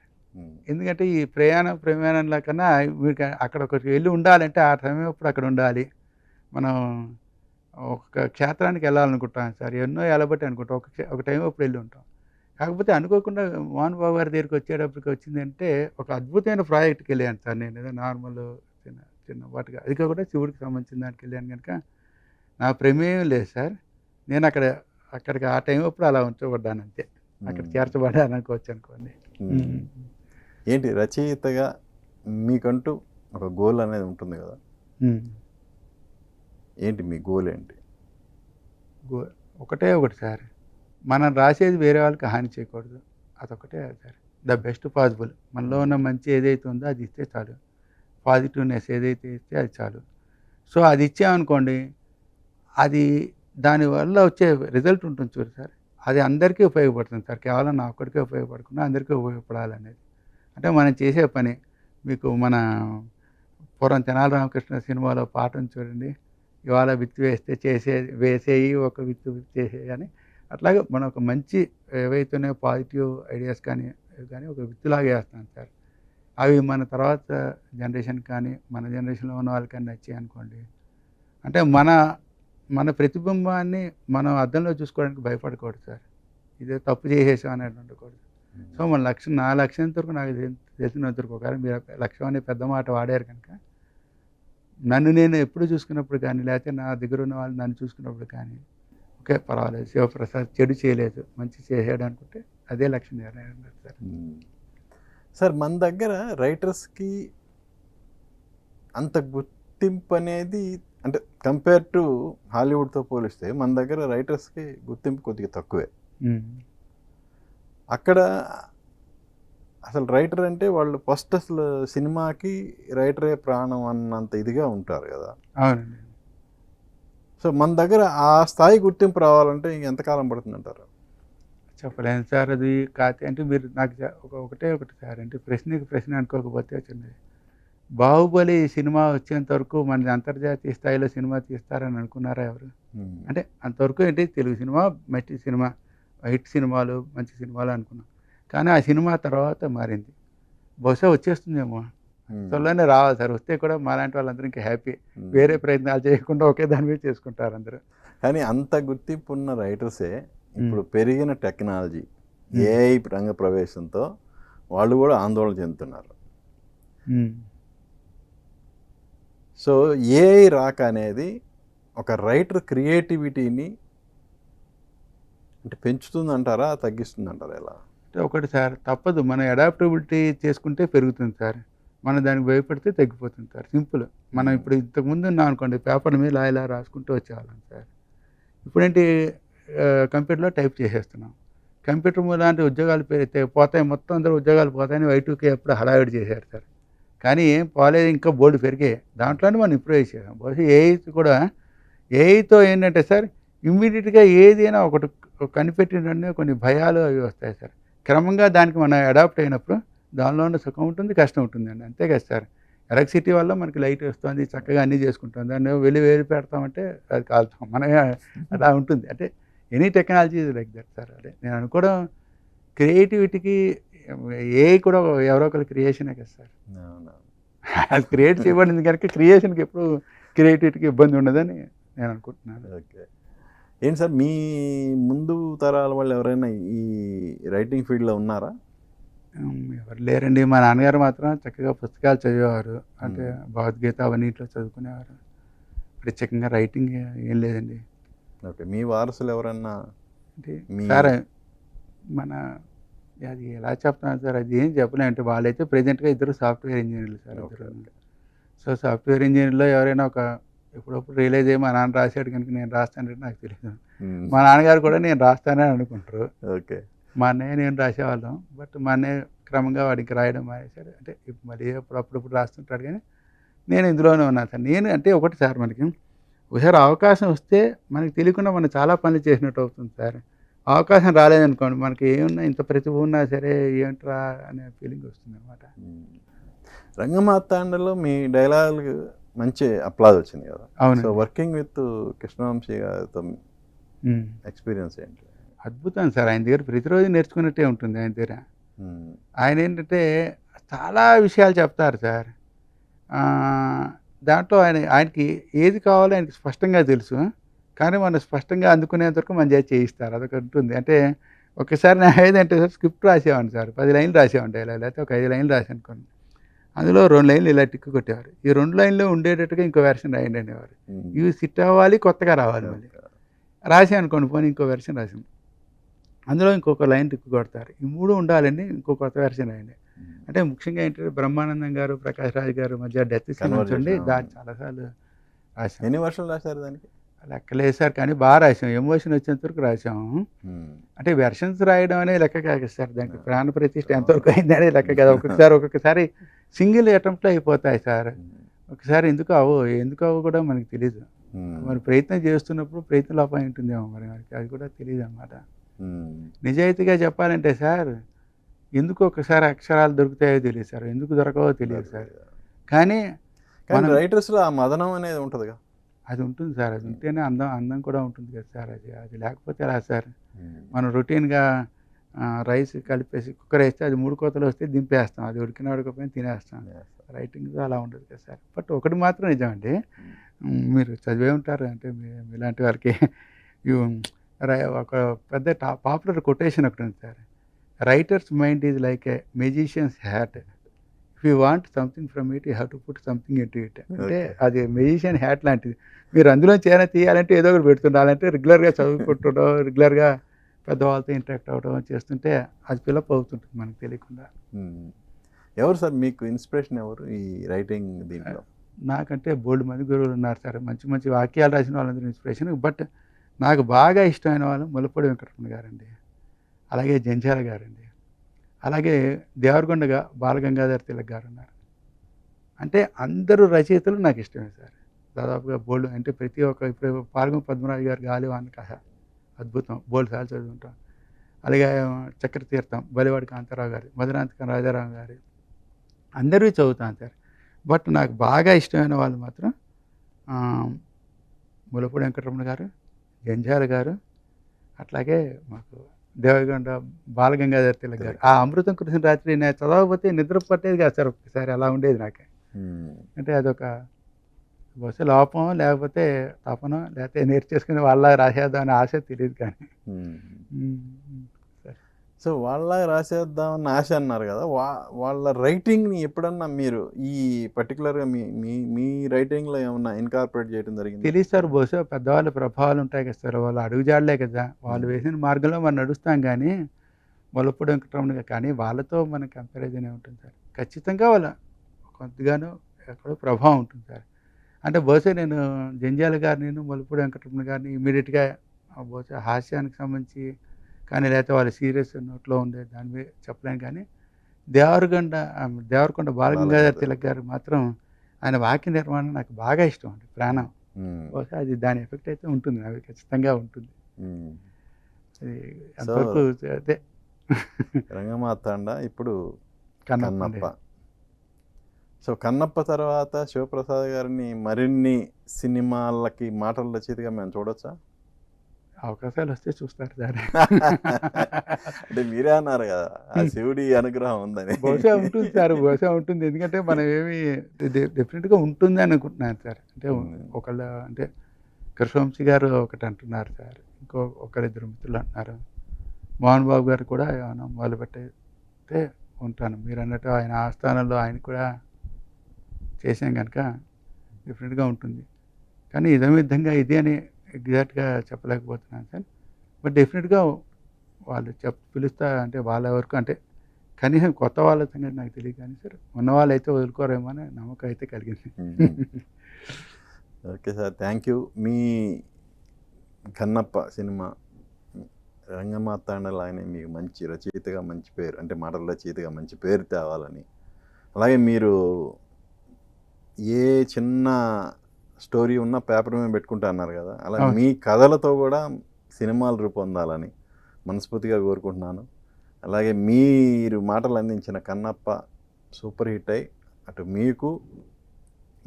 ఎందుకంటే ఈ ప్రయాణంలో కన్నా మీకు అక్కడ ఒకటి వెళ్ళి ఉండాలంటే ఆ సమయం అప్పుడు అక్కడ ఉండాలి. మనం ఒక క్షేత్రానికి వెళ్ళాలనుకుంటాం సార్, ఎన్నో ఎలబట్టి అనుకుంటాం, ఒక టైం అప్పుడు వెళ్ళి ఉంటాం. కాకపోతే అనుకోకుండా మోహన్ బాబు గారి దగ్గరికి వచ్చేటప్పటికి వచ్చిందంటే ఒక అద్భుతమైన ప్రాజెక్ట్కి వెళ్ళాను సార్. నేను ఏదో నార్మల్ చిన్న వాటిగా, అది కూడా శివుడికి సంబంధించిన దానికి వెళ్ళాను కనుక నా ప్రమేయం లేదు సార్. నేను అక్కడికి ఆ టైం అప్పుడు అలా ఉంచబడ్డాను అంతే, అక్కడ చేర్చబడ్డాను అనుకోవచ్చు అనుకోండి. ఏంటి రచయితగా మీకంటూ ఒక గోల్ అనేది ఉంటుంది కదా, ఏంటి మీ గోల్ ఏంటి? ఒకటే ఒకటి సార్, మనం రాసేది వేరే వాళ్ళకి హాని చేయకూడదు, అదొకటే సార్. The best possible. మనలో ఉన్న మంచి ఏదైతే ఉందో అది ఇస్తే చాలు, పాజిటివ్నెస్ ఏదైతే ఇస్తే అది చాలు. సో అది ఇచ్చామనుకోండి, అది దానివల్ల వచ్చే రిజల్ట్ ఉంటుంది చూడు సార్, అది అందరికీ ఉపయోగపడుతుంది సార్. కేవలం నా ఒక్కడికే ఉపయోగపడకుండా అందరికీ ఉపయోగపడాలనేది అంటే మనం చేసే పని. మీకు మన పూర్వం తెనాలి రామకృష్ణ సినిమాలో పాటను చూడండి, ఇవాళ విత్తు వేస్తే వేసేయి ఒక విత్తు చేసేయి అని. అట్లాగే మనం ఒక మంచి ఏవైతేనే పాజిటివ్ ఐడియాస్ కానీ ఒక విత్తులాగా వేస్తాం సార్. అవి మన తర్వాత జనరేషన్ కానీ మన జనరేషన్లో ఉన్న వాళ్ళకి కానీ నచ్చాయి అనుకోండి, అంటే మన ప్రతిబింబాన్ని మనం అద్దంలో చూసుకోవడానికి భయపడకూడదు సార్. ఇదే తప్పు చేసేసాం అనేది ఉండకూడదు. సో మన లక్ష్యం, నా లక్ష్యం వరకు నాకు తెలిసినంత వరకు, ఒకవేళ మీరు లక్ష్యం అనే పెద్ద మాట వాడారు కనుక, నన్ను నేను ఎప్పుడు చూసుకున్నప్పుడు కానీ, లేకపోతే నా దగ్గర ఉన్న వాళ్ళు నన్ను చూసుకున్నప్పుడు కానీ, ఓకే పర్వాలేదు, శివప్రసాద్ చెడు చేయలేదు, మంచి చేసాడు అనుకుంటే అదే లక్ష్యం నెరవేరింది సార్. సార్ మన దగ్గర రైటర్స్కి అంత గుర్తింపు అనేది అంటే కంపేర్ టు హాలీవుడ్తో పోలిస్తే మన దగ్గర రైటర్స్కి గుర్తింపు కొద్దిగా తక్కువే. అక్కడ అసలు రైటర్ అంటే వాళ్ళు ఫస్ట్ అసలు సినిమాకి రైటరే ప్రాణం అన్నంత ఇదిగా ఉంటారు కదా. అవునండి. సో మన దగ్గర ఆ స్థాయి గుర్తింపు రావాలంటే ఎంతకాలం పడుతుంది అంటారు? చెప్పలేను సార్ అది. కాతే అంటే మీరు నాకు ఒకటే ఒకటి సార్, అంటే ప్రశ్నకి ప్రశ్న అనుకోకపోతే వచ్చింది. బాహుబలి సినిమా వచ్చేంత వరకు మన అంతర్జాతీయ స్థాయిలో సినిమా తీస్తారని అనుకున్నారా ఎవరు? అంటే అంతవరకు ఏంటి, తెలుగు సినిమా మంచి సినిమా, హిట్ సినిమాలు మంచి సినిమాలు అనుకున్నాం. కానీ ఆ సినిమా తర్వాత మారింది. బహుశా వచ్చేస్తుందేమో, త్వరలోనే రావాలి సార్. వస్తే కూడా మాలాంటి వాళ్ళందరూ ఇంకా హ్యాపీ, వేరే ప్రయత్నాలు చేయకుండా ఒకే దాని మీద చేసుకుంటారు అందరూ. కానీ అంత గుర్తింపు ఉన్న రైటర్సే ఇప్పుడు పెరిగిన టెక్నాలజీ, ఏఐ రంగ ప్రవేశంతో వాళ్ళు కూడా ఆందోళన చెందుతున్నారు. సో ఏఐ రాక అనేది ఒక రైటర్ క్రియేటివిటీని అంటే పెంచుతుందంటారా, తగ్గిస్తుందంటారా? ఎలా అంటే ఒకటి సార్, తప్పదు, మనం అడాప్టబిలిటీ చేసుకుంటే పెరుగుతుంది సార్, మనం దానికి భయపడితే తగ్గిపోతుంది సార్. సింపుల్. మనం ఇప్పుడు ఇంతకుముందు ఉన్నాం అనుకోండి, పేపర్ మీద ఇలా రాసుకుంటూ వచ్చేవాళ్ళం సార్. ఇప్పుడేంటి, కంప్యూటర్లో టైప్ చేసేస్తున్నాం. కంప్యూటర్ లాంటి ఉద్యోగాలు పోతాయి, మొత్తం అందరూ ఉద్యోగాలు పోతాయని Y2K ఎప్పుడు హడావిడి చేశారు సార్. కానీ ఏం పోలేదు, ఇంకా బోల్డ్ పెరిగాయి. దాంట్లోనే మనం ఇంప్రూవ్ చేసాం. బహుశా ఏఐ కూడా, ఏఐతో ఏంటంటే సార్ ఇమ్మీడియట్గా ఏదైనా ఒకటి కనిపెట్టిన కొన్ని భయాలు అవి వస్తాయి సార్. క్రమంగా దానికి మనం అడాప్ట్ అయినప్పుడు దానిలో ఉన్న సుఖం ఉంటుంది, కష్టం ఉంటుందండి. అంతే కదా సార్. ఎలక్ట్రిసిటీ వల్ల మనకి లైట్ వస్తుంది, చక్కగా అన్నీ చేసుకుంటాం. దాన్ని వేలు పెడతామంటే అది కాలుతాం, మనమే అలా ఉంటుంది. అంటే any technology is like that sir. అదే నేను అనుకోవడం, క్రియేటివిటీకి ఏఐ కూడా ఎవరో ఒకరి క్రియేషనే కదా సార్. అది క్రియేట్ చేయబడింది కనుక క్రియేషన్కి ఎప్పుడు క్రియేటివిటీకి ఇబ్బంది ఉండదని నేను అనుకుంటున్నాను. ఓకే. ఏంటి సార్, మీ ముందు తరాల వాళ్ళు ఎవరైనా ఈ రైటింగ్ ఫీల్డ్లో ఉన్నారా? ఎవరు లేరండి. మా నాన్నగారు మాత్రం చక్కగా పుస్తకాలు చదివేవారు. అంటే భగవద్గీత అవన్నిట్లో చదువుకునేవారు. ప్రత్యేకంగా రైటింగ్ ఏం లేదండి. ఓకే. మీ వారసులు ఎవరన్నా? అంటే సార్ మన అది ఎలా చెప్తున్నాను సార్, అది ఏం చెప్పలేము. అంటే వాళ్ళైతే ప్రజెంట్గా ఇద్దరు సాఫ్ట్వేర్ ఇంజనీర్లు సార్. సో సాఫ్ట్వేర్ ఇంజనీర్లో ఎవరైనా ఒక ఎప్పుడప్పుడు రియలైజ్ అయ్యి మా నాన్న రాశాడు కనుక నేను రాస్తానంటే నాకు తెలియదు. మా నాన్నగారు కూడా నేను రాస్తానని అనుకుంటారు. ఓకే. మా అన్నయ్య నేను రాసేవాళ్ళం. బట్ మా అన్నయ్య క్రమంగా వాడికి రాయడం మానేశాడు. అంటే మళ్ళీ అప్పుడప్పుడు రాస్తుంటాడు. కానీ నేను ఇందులోనే ఉన్నాను సార్. నేను అంటే ఒకటి సార్, మనకి ఒకసారి అవకాశం వస్తే మనకి తెలియకుండా మనం చాలా పనులు చేసినట్టు అవుతుంది సార్. అవకాశం రాలేదనుకోండి, మనకి ఏమున్నా ఇంత ప్రతిభ ఉన్నా సరే ఏంట్రా అనే ఫీలింగ్ వస్తుంది అనమాట. రంగమార్తాండలో మీ డైలాగ్ మంచి అప్లాజ్ వచ్చింది కదా. అవును. సో వర్కింగ్ విత్ కృష్ణవంశీ గారితో ఎక్స్పీరియన్స్ ఏంటి? అద్భుతం సార్. ఆయన దగ్గర ప్రతిరోజు నేర్చుకున్నట్టే ఉంటుంది. ఆయన దగ్గర ఆయన ఏంటంటే చాలా విషయాలు చెప్తారు సార్. దాంట్లో ఆయనకి ఏది కావాలో ఆయనకి స్పష్టంగా తెలుసు. కానీ మనం స్పష్టంగా అందుకునేంత వరకు మన చేతి చేయిస్తారు. అదొకటి ఉంటుంది. అంటే ఒకసారి నేను ఏదంటే సార్ స్క్రిప్ట్ రాసేవాడిని సార్, 10 లైన్లు రాసేవాడిని ఇలా, లేకపోతే ఒక 5 లైన్లు రాసి అనుకోండి. అందులో 2 లైన్లు ఇలా టిక్కు కొట్టేవారు. ఈ 2 లైన్లో ఉండేటట్టుగా ఇంకో వెర్షన్ రాయండి అనేవారు. ఇవి సిట్ అవ్వాలి, కొత్తగా రావాలి. మళ్ళీ రాసి అనుకోండి, పోనీ ఇంకో వెర్షన్ రాసాం, అందులో ఇంకొక లైన్ టిక్కు కొడతారు. ఈ 3 ఉండాలండి, ఇంకో కొత్త వెర్షన్ రాయండి. అంటే ముఖ్యంగా ఏంటంటే బ్రహ్మానందం గారు, ప్రకాష్ రాజ్ గారు మధ్య డెత్ సీన్ ఉంచండి, దాన్ని చాలాసార్లు రాసాం. ఎన్ని వర్షాలు రాశారు దానికి? లెక్కలేదు సార్, కానీ బాగా రాసాం. ఎమోషన్ వచ్చేంత వరకు రాసాము. అంటే వెర్షన్స్ రాయడం అనే లెక్క కాదు సార్, దానికి ప్రాణ ప్రతిష్ఠ ఎంతవరకు అయిందనే లెక్క కదా. ఒక్కొక్కసారి సింగిల్ అటెంప్ట్లో అయిపోతాయి సార్. ఒకసారి ఎందుకు అవ్వవు కూడా మనకి తెలియదు. మరి ప్రయత్నం చేస్తున్నప్పుడు ప్రయత్న లోపం ఉంటుందేమో మరి మనకి అది కూడా తెలియదు అన్నమాట. నిజాయితీగా చెప్పాలంటే సార్, ఎందుకు ఒకసారి అక్షరాలు దొరుకుతాయో తెలియదు సార్, ఎందుకు దొరకవో తెలియదు సార్. కానీ రైటర్స్లో ఆ మదనం అనేది ఉంటుంది కదా, అది ఉంటుంది సార్. అది ఉంటేనే అందం కూడా ఉంటుంది కదా సార్. అది లేకపోతే ఎలా సార్? మనం రొటీన్గా రైస్ కలిపేసి కుక్కర్ వేస్తే అది 3 కోతలు వస్తే దింపేస్తాం, అది ఉడకపోయినా తినేస్తాం. రైటింగ్తో అలా ఉండదు కదా సార్. బట్ ఒకటి మాత్రం నిజమండి, మీరు చదివే ఉంటారు, అంటే మీలాంటి వారికి ఒక పెద్ద పాపులర్ కొటేషన్ ఒకటి ఉంది sir. Writers mind is like A magicians hat, if you want something from it you have to put something into it. అంటే Okay. అది మెజిషియన్ హ్యాట్ లాంటిది. మీరు అందులో ఏమైనా తీయాలంటే ఏదో ఒకటి పెడుతుండాలంటే రెగ్యులర్గా చదువుకుంటుండో రెగ్యులర్గా పెద్దవాళ్ళతో ఇంటరాక్ట్ అవ్వడం చేస్తుంటే అది ఫిలప్ అవుతుంటుంది మనకు తెలియకుండా. ఎవరు సార్ మీకు ఇన్స్పిరేషన్ ఎవరు ఈ రైటింగ్ దీంట్లో? నాకంటే బోల్డ్ మంది గురువులు ఉన్నారు సార్, మంచి మంచి వాక్యాలు రాసిన వాళ్ళందరూ ఇన్స్పిరేషన్. బట్ నాకు బాగా ఇష్టమైన వాళ్ళు ముల్లపూడి వెంకటరమణ గారండి, అలాగే జంధ్యాల గారండి, అలాగే దేవరకొండగా బాలగంగాధర తిలక్ గారు ఉన్నారు. అంటే అందరూ రచయితలు నాకు ఇష్టమే సార్. దాదాపుగా బోల్డ్ అంటే ప్రతి ఒక్క ఇప్పుడు పాల్గొన పద్మరాజు గారు గాలివాన కథ అద్భుతం, బోల్డ్ సార్లు చదువుకుంటాం. అలాగే చక్రతీర్థం బలివాడి కాంతారావు గారు, మధురాంతకం రాజారాం గారు, అందరూ చదువుతాను సార్. బట్ నాకు బాగా ఇష్టమైన వాళ్ళు మాత్రం ముల్లపూడి వెంకటరమణ గారు, జంధ్యాల గారు, అట్లాగే మాకు దేవరకొండ బాలగంగాధర తిలక్ గారు. ఆ అమృతం కురిసిన రాత్రి నేను చదవకపోతే నిద్ర పట్టేది కాదు సార్, ఒక్కసారి అలా ఉండేది నాకు. అంటే అదొక బహుశా లోపం, లేకపోతే తపనం, లేకపోతే నేర్చేసుకుని వాళ్ళ రాసేద్దాం అనే ఆశ తెలియదు కానీ. సో వాళ్ళలాగా రాసేద్దామన్న ఆశ అన్నారు కదా, వాళ్ళ రైటింగ్ని ఎప్పుడన్నా మీరు ఈ పర్టికులర్గా మీ మీ మీ రైటింగ్లో ఏమన్నా ఇన్కార్పొరేట్ చేయడం జరిగింది? తెలియదు సార్, బహుశా పెద్దవాళ్ళ ప్రభావాలు ఉంటాయి కదా సార్, వాళ్ళు అడుగుజాడలే కదా, వాళ్ళు వేసిన మార్గంలో మనం నడుస్తాం. కానీ ముల్లపూడి వెంకటరమణ కానీ వాళ్ళతో మన కంపారిజన్ ఉంటుంది సార్. ఖచ్చితంగా వాళ్ళ కొద్దిగాను ఎక్కడో ప్రభావం ఉంటుంది సార్. అంటే బహుశా నేను జంధ్యాల గారిని ముల్లపూడి వెంకటరమణ గారిని ఇమీడియట్గా బహుశా హాస్యానికి సంబంధించి కానీ, లేకపోతే వాళ్ళు సీరియస్ నోట్లో ఉండే దాని మీద చెప్పలేను. కానీ దేవరకొండ బాలగంగాధర తిలక్ గారు మాత్రం ఆయన వాక్య నిర్మాణం నాకు బాగా ఇష్టం అండి, ప్రాణం. బహుశా అది దాని ఎఫెక్ట్ అయితే ఉంటుంది, అది ఖచ్చితంగా ఉంటుంది. అది అంతవరకు అదే రంగమార్తాండ, ఇప్పుడు కన్నప్ప. కన్నప్ప. సో కన్నప్ప తర్వాత శివప్రసాద్ గారిని మరిన్ని సినిమాలకి మాటల రచయితగా మేము చూడొచ్చా? అవకాశాలు వస్తే చూస్తారు సార్. అంటే మీరే అన్నారు కదా ఆ శివుడి అనుగ్రహం ఉందని. బహుశా ఉంటుంది సార్, బహుశా ఉంటుంది. ఎందుకంటే మనం ఏమి డెఫినెట్గా ఉంటుంది అని అనుకుంటున్నాను సార్. అంటే ఒకళ్ళ అంటే కృష్ణవంశీ గారు ఒకటి అంటున్నారు సార్, ఒకరిద్దరు మిత్రులు అంటున్నారు, మోహన్ బాబు గారు కూడా ఏమైనా మొదలు పెట్టే ఉంటాను. మీరు అన్నట్టు ఆయన ఆస్థానంలో ఆయన కూడా చేసాం కనుక డెఫినెట్గా ఉంటుంది. కానీ ఇదే విధంగా ఇది అని ఎగ్జాక్ట్గా చెప్పలేకపోతున్నాను సార్. బట్ డెఫినెట్గా వాళ్ళు పిలుస్తా అంటే వాళ్ళ వరకు అంటే కనీసం కొత్త వాళ్ళ సంగతి నాకు తెలియదు కానీ సార్, ఉన్న వాళ్ళు అయితే వదులుకోరేమో అని నమ్మకం అయితే కలిగింది. Okay sir, thank you. మీ కన్నప్ప సినిమా రంగమార్తాండలాగానే మీకు మంచి రచయితగా మంచి పేరు, అంటే మాటల రచయితగా మంచి పేరు తేవాలని, అలాగే మీరు ఏ చిన్న స్టోరీ ఉన్న పేపర్ మీద పెట్టుకుంటా అన్నారు కదా, అలా మీ కథలతో కూడా సినిమాలు రూపొందాలని మనస్ఫూర్తిగా కోరుకుంటున్నాను. అలాగే మీరు మాటలు అందించిన కన్నప్ప సూపర్ హిట్ అయి అటు మీకు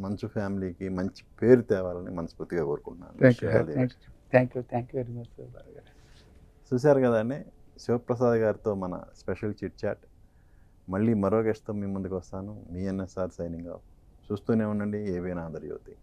మంచు ఫ్యామిలీకి మంచి పేరు తేవాలని మనస్ఫూర్తిగా కోరుకుంటున్నాను. Thank you very much. చూశారు కదండి, శివప్రసాద్ గారితో మన స్పెషల్ చిట్ చాట్. మళ్ళీ మరో గెస్ట్తో మీ ముందుకు వస్తాను. మీ ఎన్ఎస్ఆర్ సైనింగ్ ఆఫ్. చూస్తూనే ఉండండి ఏవైనా ఆంధ్రజ్యోతి.